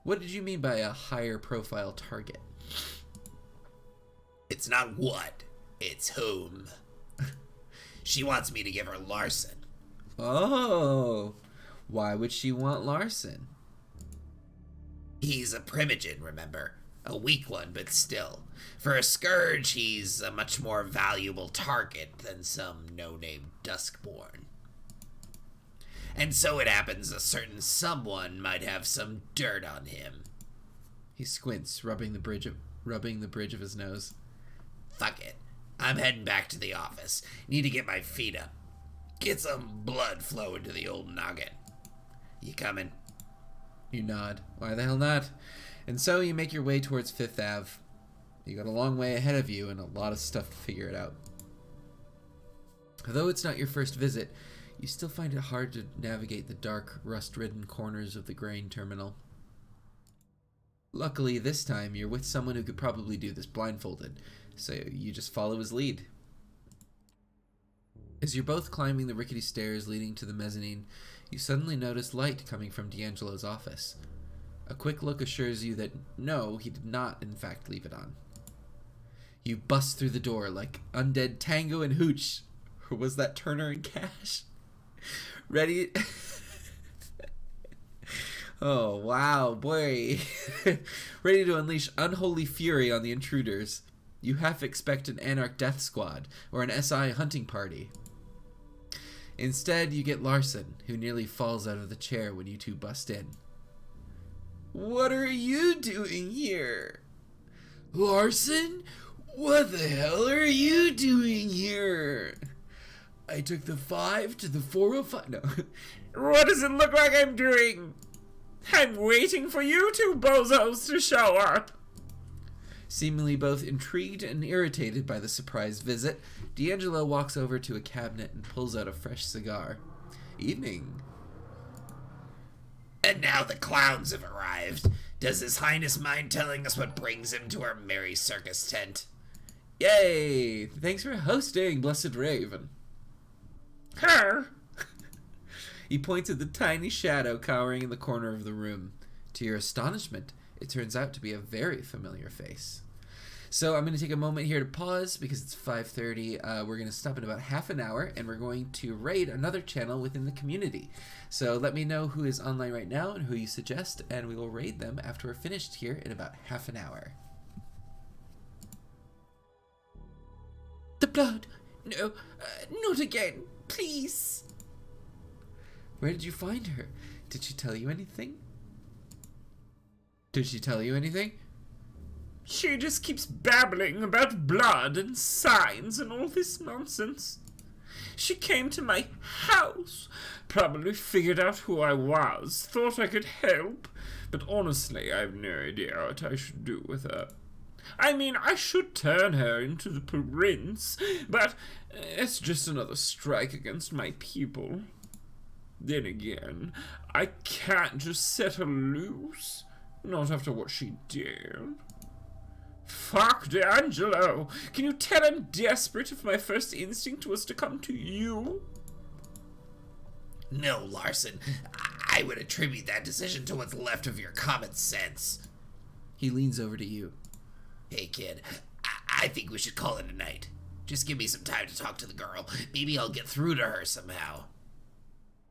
What did you mean by a higher profile target? It's not what, it's whom. She wants me to give her Larson. Oh, why would she want Larson? He's a primogen, remember? A weak one, but still. For a scourge, he's a much more valuable target than some no-name Duskborn. And so it happens a certain someone might have some dirt on him. He squints, rubbing the bridge of his nose. Fuck it. I'm heading back to the office. Need to get my feet up. Get some blood flowing to the old noggin. You coming? You nod. Why the hell not? And so you make your way towards Fifth Ave. You got a long way ahead of you and a lot of stuff to figure it out. Although it's not your first visit, you still find it hard to navigate the dark, rust-ridden corners of the grain terminal. Luckily, this time, you're with someone who could probably do this blindfolded, so you just follow his lead. As you're both climbing the rickety stairs leading to the mezzanine, you suddenly notice light coming from D'Angelo's office. A quick look assures you that no, he did not, in fact, leave it on. You bust through the door like undead Tango and Hooch, or was that Turner and Cash? Ready? Oh, wow, boy. Ready to unleash unholy fury on the intruders. You half expect an Anarch death squad or an SI hunting party. Instead, you get Larson, who nearly falls out of the chair when you two bust in. What are you doing here? Larson? What the hell are you doing here? I took the 5 to the 405. No. What does it look like I'm doing? I'm waiting for you two bozos to show up. Seemingly both intrigued and irritated by the surprise visit, D'Angelo walks over to a cabinet and pulls out a fresh cigar. Evening. And now the clowns have arrived. Does His Highness mind telling us what brings him to our merry circus tent? Yay! Thanks for hosting, Blessed Raven. Her? He points at the tiny shadow cowering in the corner of the room. To your astonishment, it turns out to be a very familiar face. So I'm going to take a moment here to pause because it's 5:30. We're going to stop in about half an hour, and we're going to raid another channel within the community. So let me know who is online right now and who you suggest, and we will raid them after we're finished here in about half an hour. The blood! No, not again, please! Where did you find her? Did she tell you anything? Did she tell you anything? She just keeps babbling about blood and signs and all this nonsense. She came to my house, probably figured out who I was, thought I could help, but honestly, I have no idea what I should do with her. I mean, I should turn her into the prince, but it's just another strike against my people. Then again, I can't just set her loose, not after what she did. Fuck, D'Angelo! Can you tell I'm desperate if my first instinct was to come to you? No, Larson. I would attribute that decision to what's left of your common sense. He leans over to you. Hey, kid. I think we should call it a night. Just give me some time to talk to the girl. Maybe I'll get through to her somehow.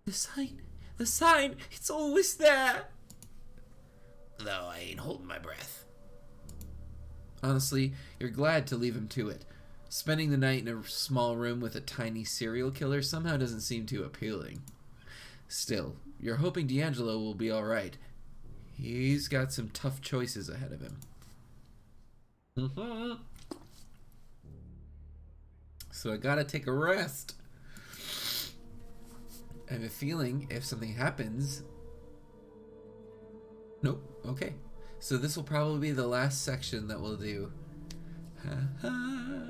The sign, it's always there. Though I ain't holding my breath. Honestly, you're glad to leave him to it. Spending the night in a small room with a tiny serial killer somehow doesn't seem too appealing. Still, you're hoping D'Angelo will be alright. He's got some tough choices ahead of him. So I gotta take a rest. I have a feeling if something happens... Nope, okay. So this will probably be the last section that we'll do.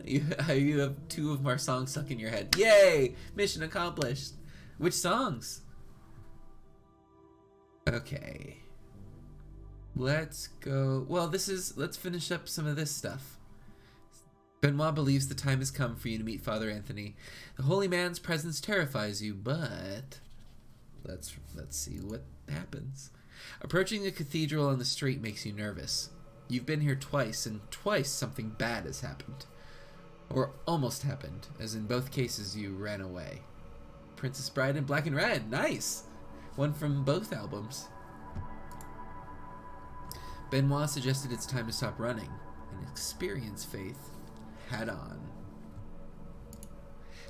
You have two of our songs stuck in your head. Yay! Mission accomplished. Which songs? Okay. Let's go. Well, let's finish up some of this stuff. Benoit believes the time has come for you to meet Father Anthony. The holy man's presence terrifies you, but let's see what happens. Approaching the cathedral on the street makes you nervous. You've been here twice, and twice something bad has happened. Or almost happened, as in both cases you ran away. Princess Bride in Black and Red, nice! One from both albums. Benoit suggested it's time to stop running, and experience faith head on.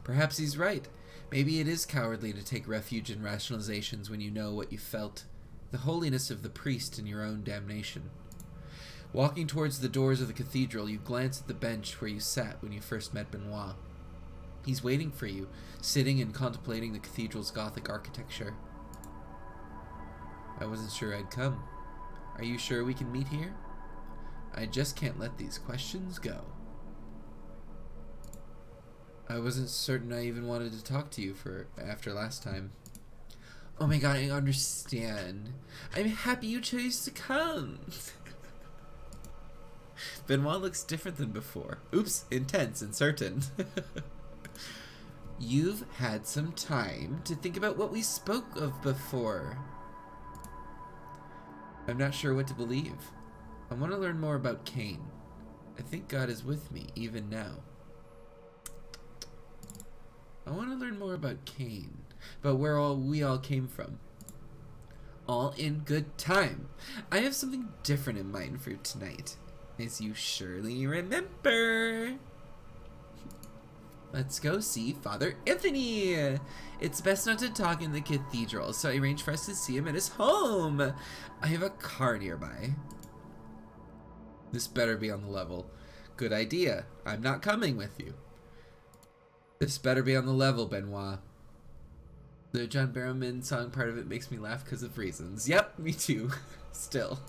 Perhaps he's right. Maybe it is cowardly to take refuge in rationalizations when you know what you felt. The holiness of the priest and your own damnation. Walking towards the doors of the cathedral, you glance at the bench where you sat when you first met Benoit. He's waiting for you, sitting and contemplating the cathedral's Gothic architecture. I wasn't sure I'd come. Are you sure we can meet here? I just can't let these questions go. I wasn't certain I even wanted to talk to you after last time. Oh my god, I understand. I'm happy you chose to come. Benoit looks different than before. Oops, intense and certain. You've had some time to think about what we spoke of before. I'm not sure what to believe. I want to learn more about Cain. I think God is with me, even now. I want to learn more about Cain. But where we all came from. All in good time. I have something different in mind for tonight, as you surely remember. Let's go see Father Anthony. It's best not to talk in the cathedral, so I arranged for us to see him at his home. I have a car nearby. This better be on the level. Good idea. I'm not coming with you. This better be on the level, Benoit. The John Barrowman song part of it makes me laugh because of reasons. Yep, me too. Still.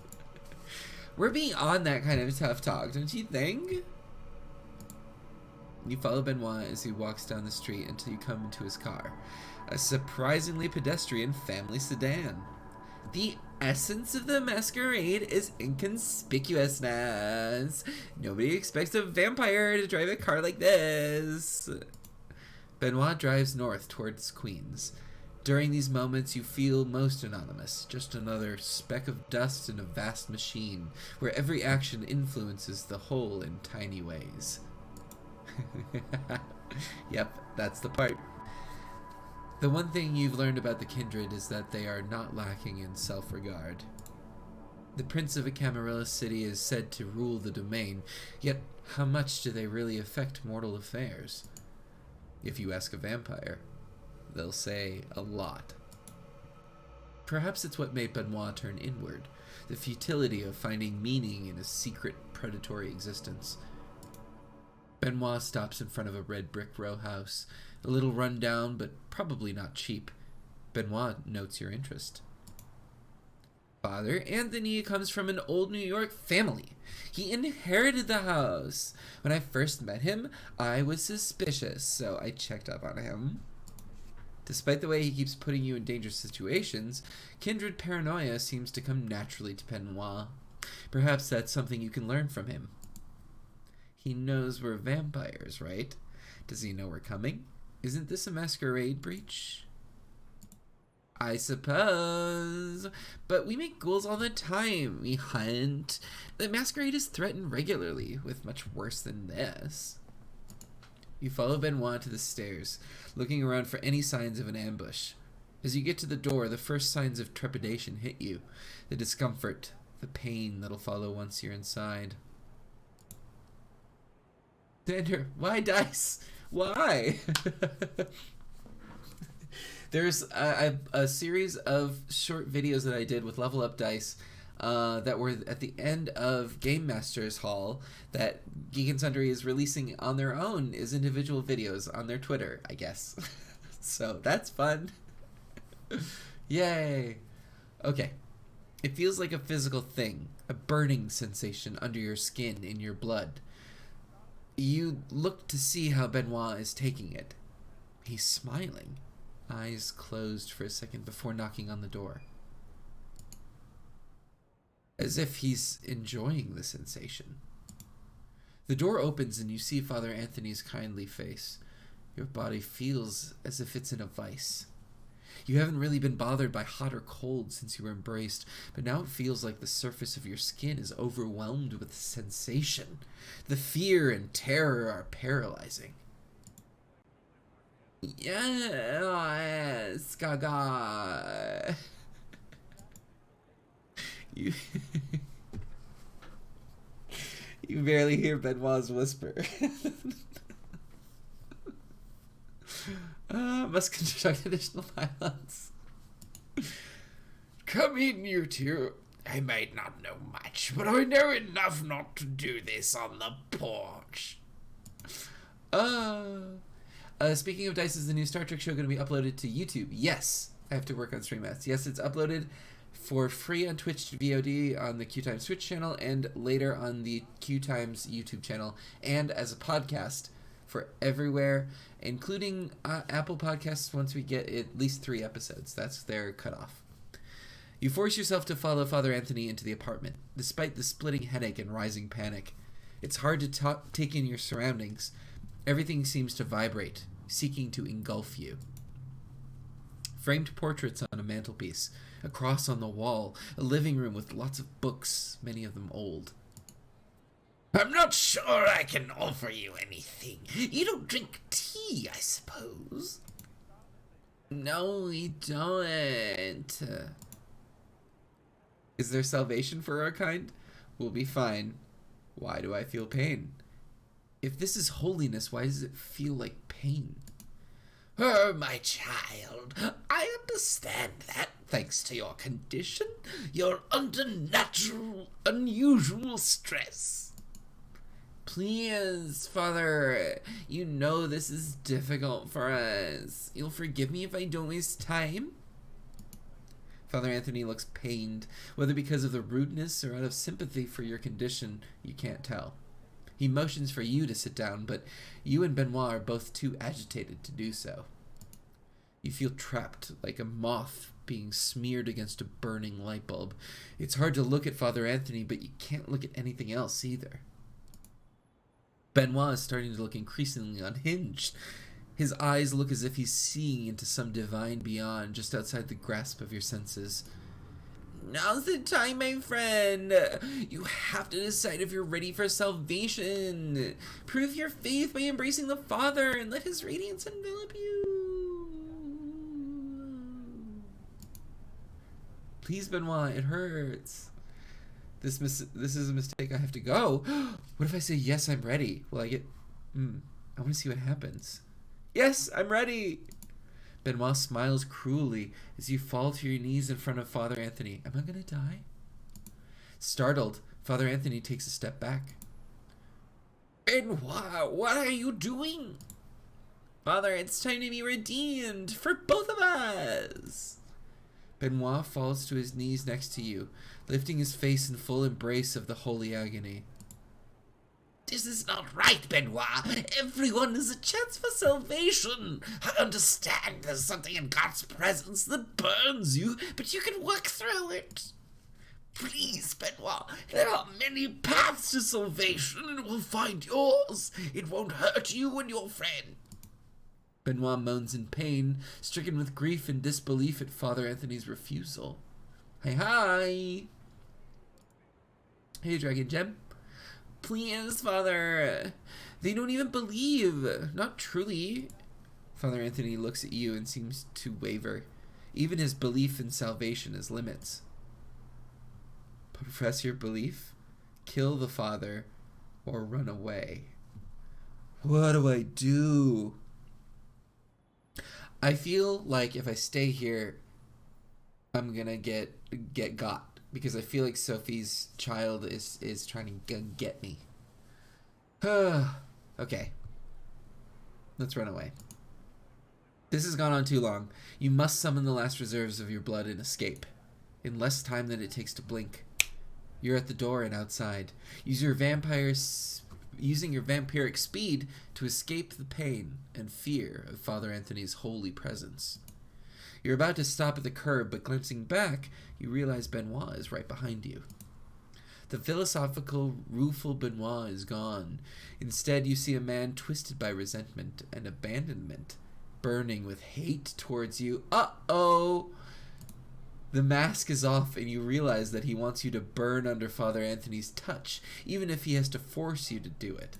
We're beyond that kind of tough talk, don't you think? You follow Benoit as he walks down the street until you come into his car. A surprisingly pedestrian family sedan. The essence of the Masquerade is inconspicuousness. Nobody expects a vampire to drive a car like this. Benoit drives north towards Queens. During these moments, you feel most anonymous, just another speck of dust in a vast machine, where every action influences the whole in tiny ways. Yep, that's the part. The one thing you've learned about the Kindred is that they are not lacking in self-regard. The Prince of a Camarilla city is said to rule the domain, yet how much do they really affect mortal affairs? If you ask a vampire, they'll say a lot. Perhaps it's what made Benoit turn inward, the futility of finding meaning in a secret, predatory existence. Benoit stops in front of a red brick row house, a little run down, but probably not cheap. Benoit notes your interest. Father Anthony comes from an old New York family. He inherited the house. When I first met him, I was suspicious, so I checked up on him. Despite the way he keeps putting you in dangerous situations, kindred paranoia seems to come naturally to Benoit. Perhaps that's something you can learn from him. He knows we're vampires, right? Does he know we're coming? Isn't this a masquerade breach? I suppose. But we make ghouls all the time. We hunt. The masquerade is threatened regularly, with much worse than this. You follow Benoit to the stairs, looking around for any signs of an ambush. As you get to the door, the first signs of trepidation hit you. The discomfort, the pain that'll follow once you're inside. Xander, why dice? Why? There's a series of short videos that I did with Level Up Dice that were at the end of Game Masters Hall that Geek and Sundry is releasing on their own as individual videos on their Twitter, I guess. So that's fun. Yay. Okay. It feels like a physical thing, a burning sensation under your skin, in your blood. You look to see how Benoit is taking it. He's smiling, eyes closed for a second before knocking on the door. As if he's enjoying the sensation. The door opens and you see Father Anthony's kindly face. Your body feels as if it's in a vice. You haven't really been bothered by hot or cold since you were embraced, but now it feels like the surface of your skin is overwhelmed with sensation. The fear and terror are paralyzing. Yes, Gaga. You barely hear Benoit's whisper. Must conduct additional violence. Come in, you two. I might not know much, but I know enough not to do this on the porch. Speaking of dice, is the new Star Trek show going to be uploaded to YouTube? Yes. I have to work on stream maths. Yes, it's uploaded for free on Twitch VOD on the Q Times Twitch channel and later on the Q Times YouTube channel and as a podcast for everywhere, including Apple Podcasts once we get at least 3 episodes. That's their cutoff. You force yourself to follow Father Anthony into the apartment, despite the splitting headache and rising panic. It's hard to take in your surroundings. Everything seems to vibrate, seeking to engulf you. Framed portraits on a mantelpiece, a cross on the wall, a living room with lots of books, many of them old. I'm not sure I can offer you anything. You don't drink tea, I suppose? No, we don't. Is there salvation for our kind? We'll be fine. Why do I feel pain? If this is holiness, why does it feel like pain? Oh, my child, I understand that thanks to your condition. You're under unusual stress. Please, Father, you know this is difficult for us. You'll forgive me if I don't waste time? Father Anthony looks pained, whether because of the rudeness or out of sympathy for your condition, you can't tell. He motions for you to sit down, but you and Benoit are both too agitated to do so. You feel trapped, like a moth being smeared against a burning light bulb. It's hard to look at Father Anthony, but you can't look at anything else either. Benoit is starting to look increasingly unhinged. His eyes look as if he's seeing into some divine beyond, just outside the grasp of your senses. Now's the time, my friend. You have to decide if you're ready for salvation. Prove your faith by embracing the Father and let his radiance envelop you. Please, Benoit, it hurts. This is a mistake. I have to go. What if I say, yes, I'm ready? Will I get... I want to see what happens. Yes, I'm ready. Benoit smiles cruelly as you fall to your knees in front of Father Anthony. Am I going to die? Startled, Father Anthony takes a step back. Benoit, what are you doing? Father, it's time to be redeemed for both of us. Benoit falls to his knees next to you, lifting his face in full embrace of the holy agony. This is not right, Benoit. Everyone has a chance for salvation. I understand there's something in God's presence that burns you, but you can work through it. Please, Benoit, there are many paths to salvation, and we'll find yours. It won't hurt you and your friend. Benoit moans in pain, stricken with grief and disbelief at Father Anthony's refusal. Hi. Hey, Dragon Gem. Please, Father. They don't even believe. Not truly. Father Anthony looks at you and seems to waver. Even his belief in salvation has limits. Profess your belief, kill the Father, or run away. What do I do? I feel like if I stay here, I'm gonna get got. Because I feel like Sophie's child is trying to get me. Okay. Let's run away. This has gone on too long. You must summon the last reserves of your blood and escape. In less time than it takes to blink. You're at the door and outside. Using your vampiric speed to escape the pain and fear of Father Anthony's holy presence. You're about to stop at the curb, but glancing back, you realize Benoit is right behind you. The philosophical, rueful Benoit is gone. Instead, you see a man twisted by resentment and abandonment, burning with hate towards you. Uh-oh! The mask is off, and you realize that he wants you to burn under Father Anthony's touch, even if he has to force you to do it.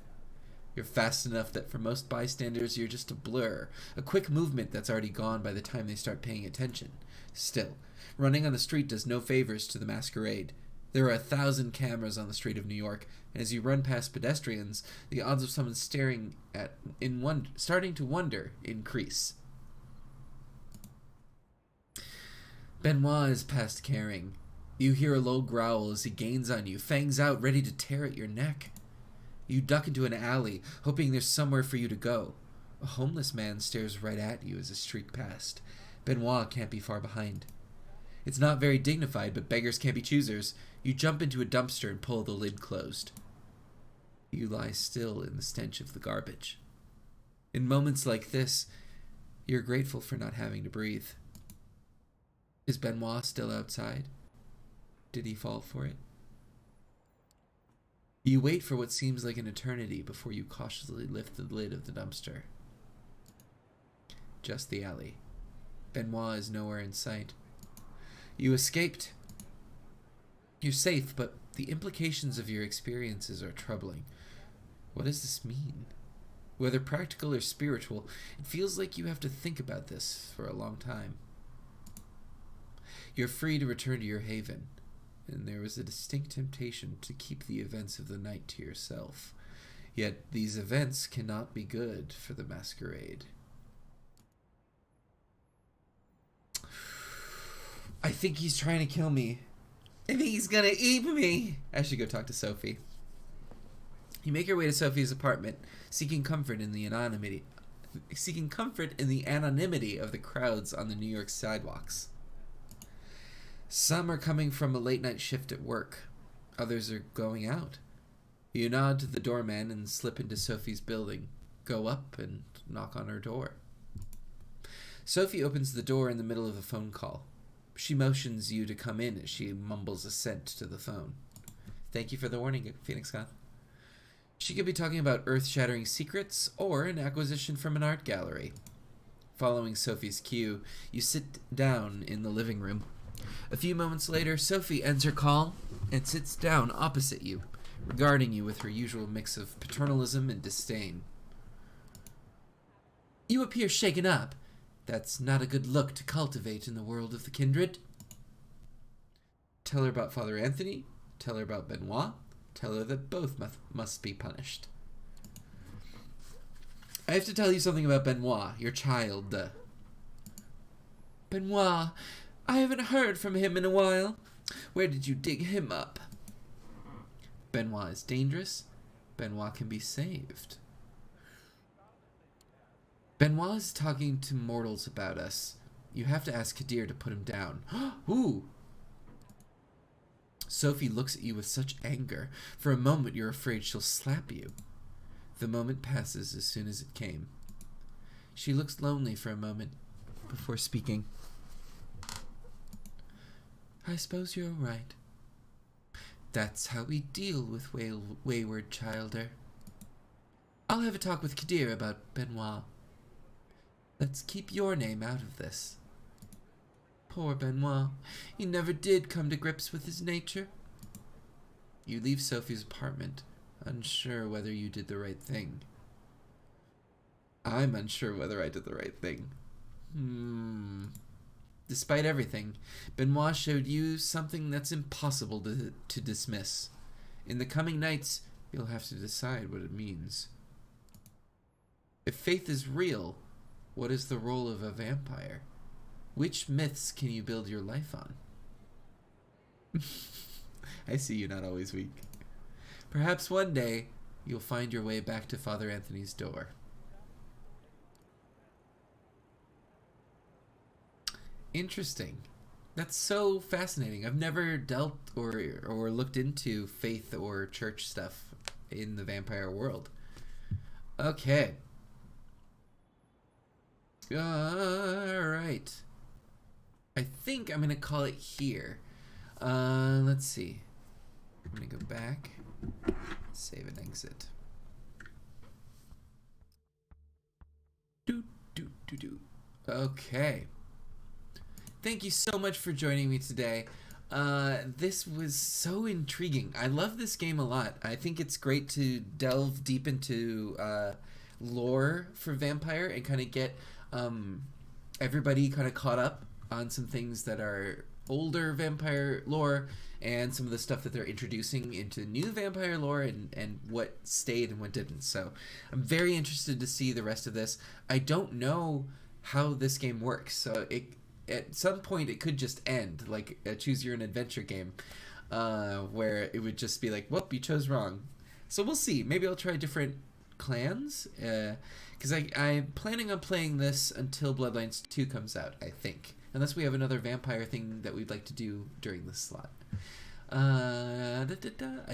You're fast enough that for most bystanders, you're just a blur, a quick movement that's already gone by the time they start paying attention. Still, running on the street does no favors to the Masquerade. There are 1,000 cameras on the street of New York, and as you run past pedestrians, the odds of someone starting to wonder increase. Benoit is past caring. You hear a low growl as he gains on you, fangs out, ready to tear at your neck. You duck into an alley, hoping there's somewhere for you to go. A homeless man stares right at you as you streak past. Benoit can't be far behind. It's not very dignified, but beggars can't be choosers. You jump into a dumpster and pull the lid closed. You lie still in the stench of the garbage. In moments like this, you're grateful for not having to breathe. Is Benoit still outside? Did he fall for it? You wait for what seems like an eternity before you cautiously lift the lid of the dumpster. Just the alley. Benoit is nowhere in sight. You escaped. You're safe, but the implications of your experiences are troubling. What does this mean? Whether practical or spiritual, it feels like you have to think about this for a long time. You're free to return to your haven, and there was a distinct temptation to keep the events of the night to yourself. Yet these events cannot be good for the Masquerade. I think he's trying to kill me. I think he's gonna eat me. I should go talk to Sophie. You make your way to Sophie's apartment, seeking comfort in the anonymity of the crowds on the New York sidewalks. Some are coming from a late-night shift at work. Others are going out. You nod to the doorman and slip into Sophie's building. Go up and knock on her door. Sophie opens the door in the middle of a phone call. She motions you to come in as she mumbles assent to the phone. Thank you for the warning, Phoenix Goth. She could be talking about earth-shattering secrets or an acquisition from an art gallery. Following Sophie's cue, you sit down in the living room. A few moments later, Sophie ends her call and sits down opposite you, regarding you with her usual mix of paternalism and disdain. You appear shaken up. That's not a good look to cultivate in the world of the kindred. Tell her about Father Anthony. Tell her about Benoit. Tell her that both must be punished. I have to tell you something about Benoit, your child. Benoit, I haven't heard from him in a while. Where did you dig him up? Benoit is dangerous. Benoit can be saved. Benoit is talking to mortals about us. You have to ask Kadir to put him down. Ooh! Sophie looks at you with such anger. For a moment you're afraid she'll slap you. The moment passes as soon as it came. She looks lonely for a moment before speaking. I suppose you're right. That's how we deal with wayward childer. I'll have a talk with Kadir about Benoit. Let's keep your name out of this. Poor Benoit. He never did come to grips with his nature. You leave Sophie's apartment, unsure whether you did the right thing. I'm unsure whether I did the right thing. Despite everything, Benoit showed you something that's impossible to dismiss. In the coming nights, you'll have to decide what it means. If faith is real, what is the role of a vampire? Which myths can you build your life on? I see you not always weak. Perhaps one day, you'll find your way back to Father Anthony's door. Interesting. That's so fascinating. I've never dealt or looked into faith or church stuff in the vampire world. Okay. Alright. I think I'm going to call it here. Let's see. I'm going to go back. Save and exit. Okay. Thank you so much for joining me today. This was so intriguing. I love this game a lot. I think it's great to delve deep into lore for Vampire and kind of get everybody kind of caught up on some things that are older Vampire lore and some of the stuff that they're introducing into new Vampire lore and what stayed and what didn't. So I'm very interested to see the rest of this. I don't know how this game works, so at some point it could just end like a choose your own adventure game where it would just be like, whoop, you chose wrong. So we'll see. Maybe I'll try different clans because I'm planning on playing this until Bloodlines 2 comes out, I think, unless we have another vampire thing that we'd like to do during this slot. I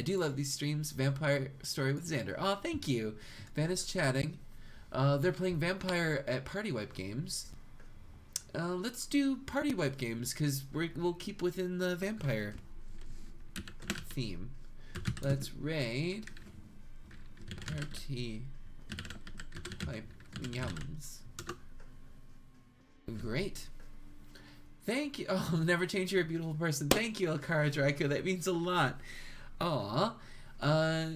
do love these streams. Vampire Story with Xander. Oh, thank you. Van is chatting. They're playing Vampire at Party Wipe Games. Let's do Party Wipe Games because we'll keep within the vampire theme. Let's raid Party Wipe Yums. Great. Thank you. Oh, never change. You're a beautiful person. Thank you, Alcara Draco. That means a lot. Aw.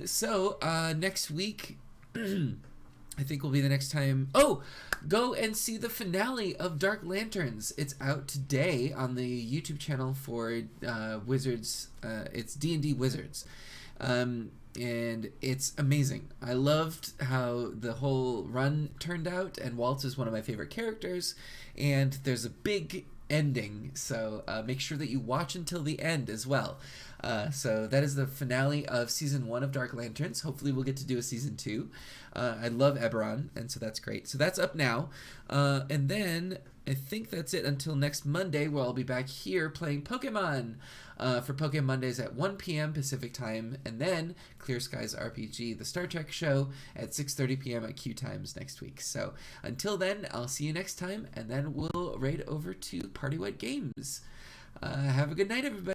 So, next week, I think will be the next time. Oh, go and see the finale of Dark Lanterns. It's out today on the YouTube channel for Wizards. It's D&D Wizards. And it's amazing. I loved how the whole run turned out, and Waltz is one of my favorite characters, and there's a big ending, so make sure that you watch until the end as well. So that is the finale of season 1 of Dark Lanterns. Hopefully we'll get to do a season 2. I love Eberron, and so that's great. So that's up now. And then I think that's it until next Monday, where I'll be back here playing Pokemon for Pokemon Mondays at 1 p.m. Pacific time, and then Clear Skies RPG, the Star Trek show, at 6:30 p.m. at Q Times next week. So until then, I'll see you next time, and then we'll raid over to Party What Games. Have a good night, everybody.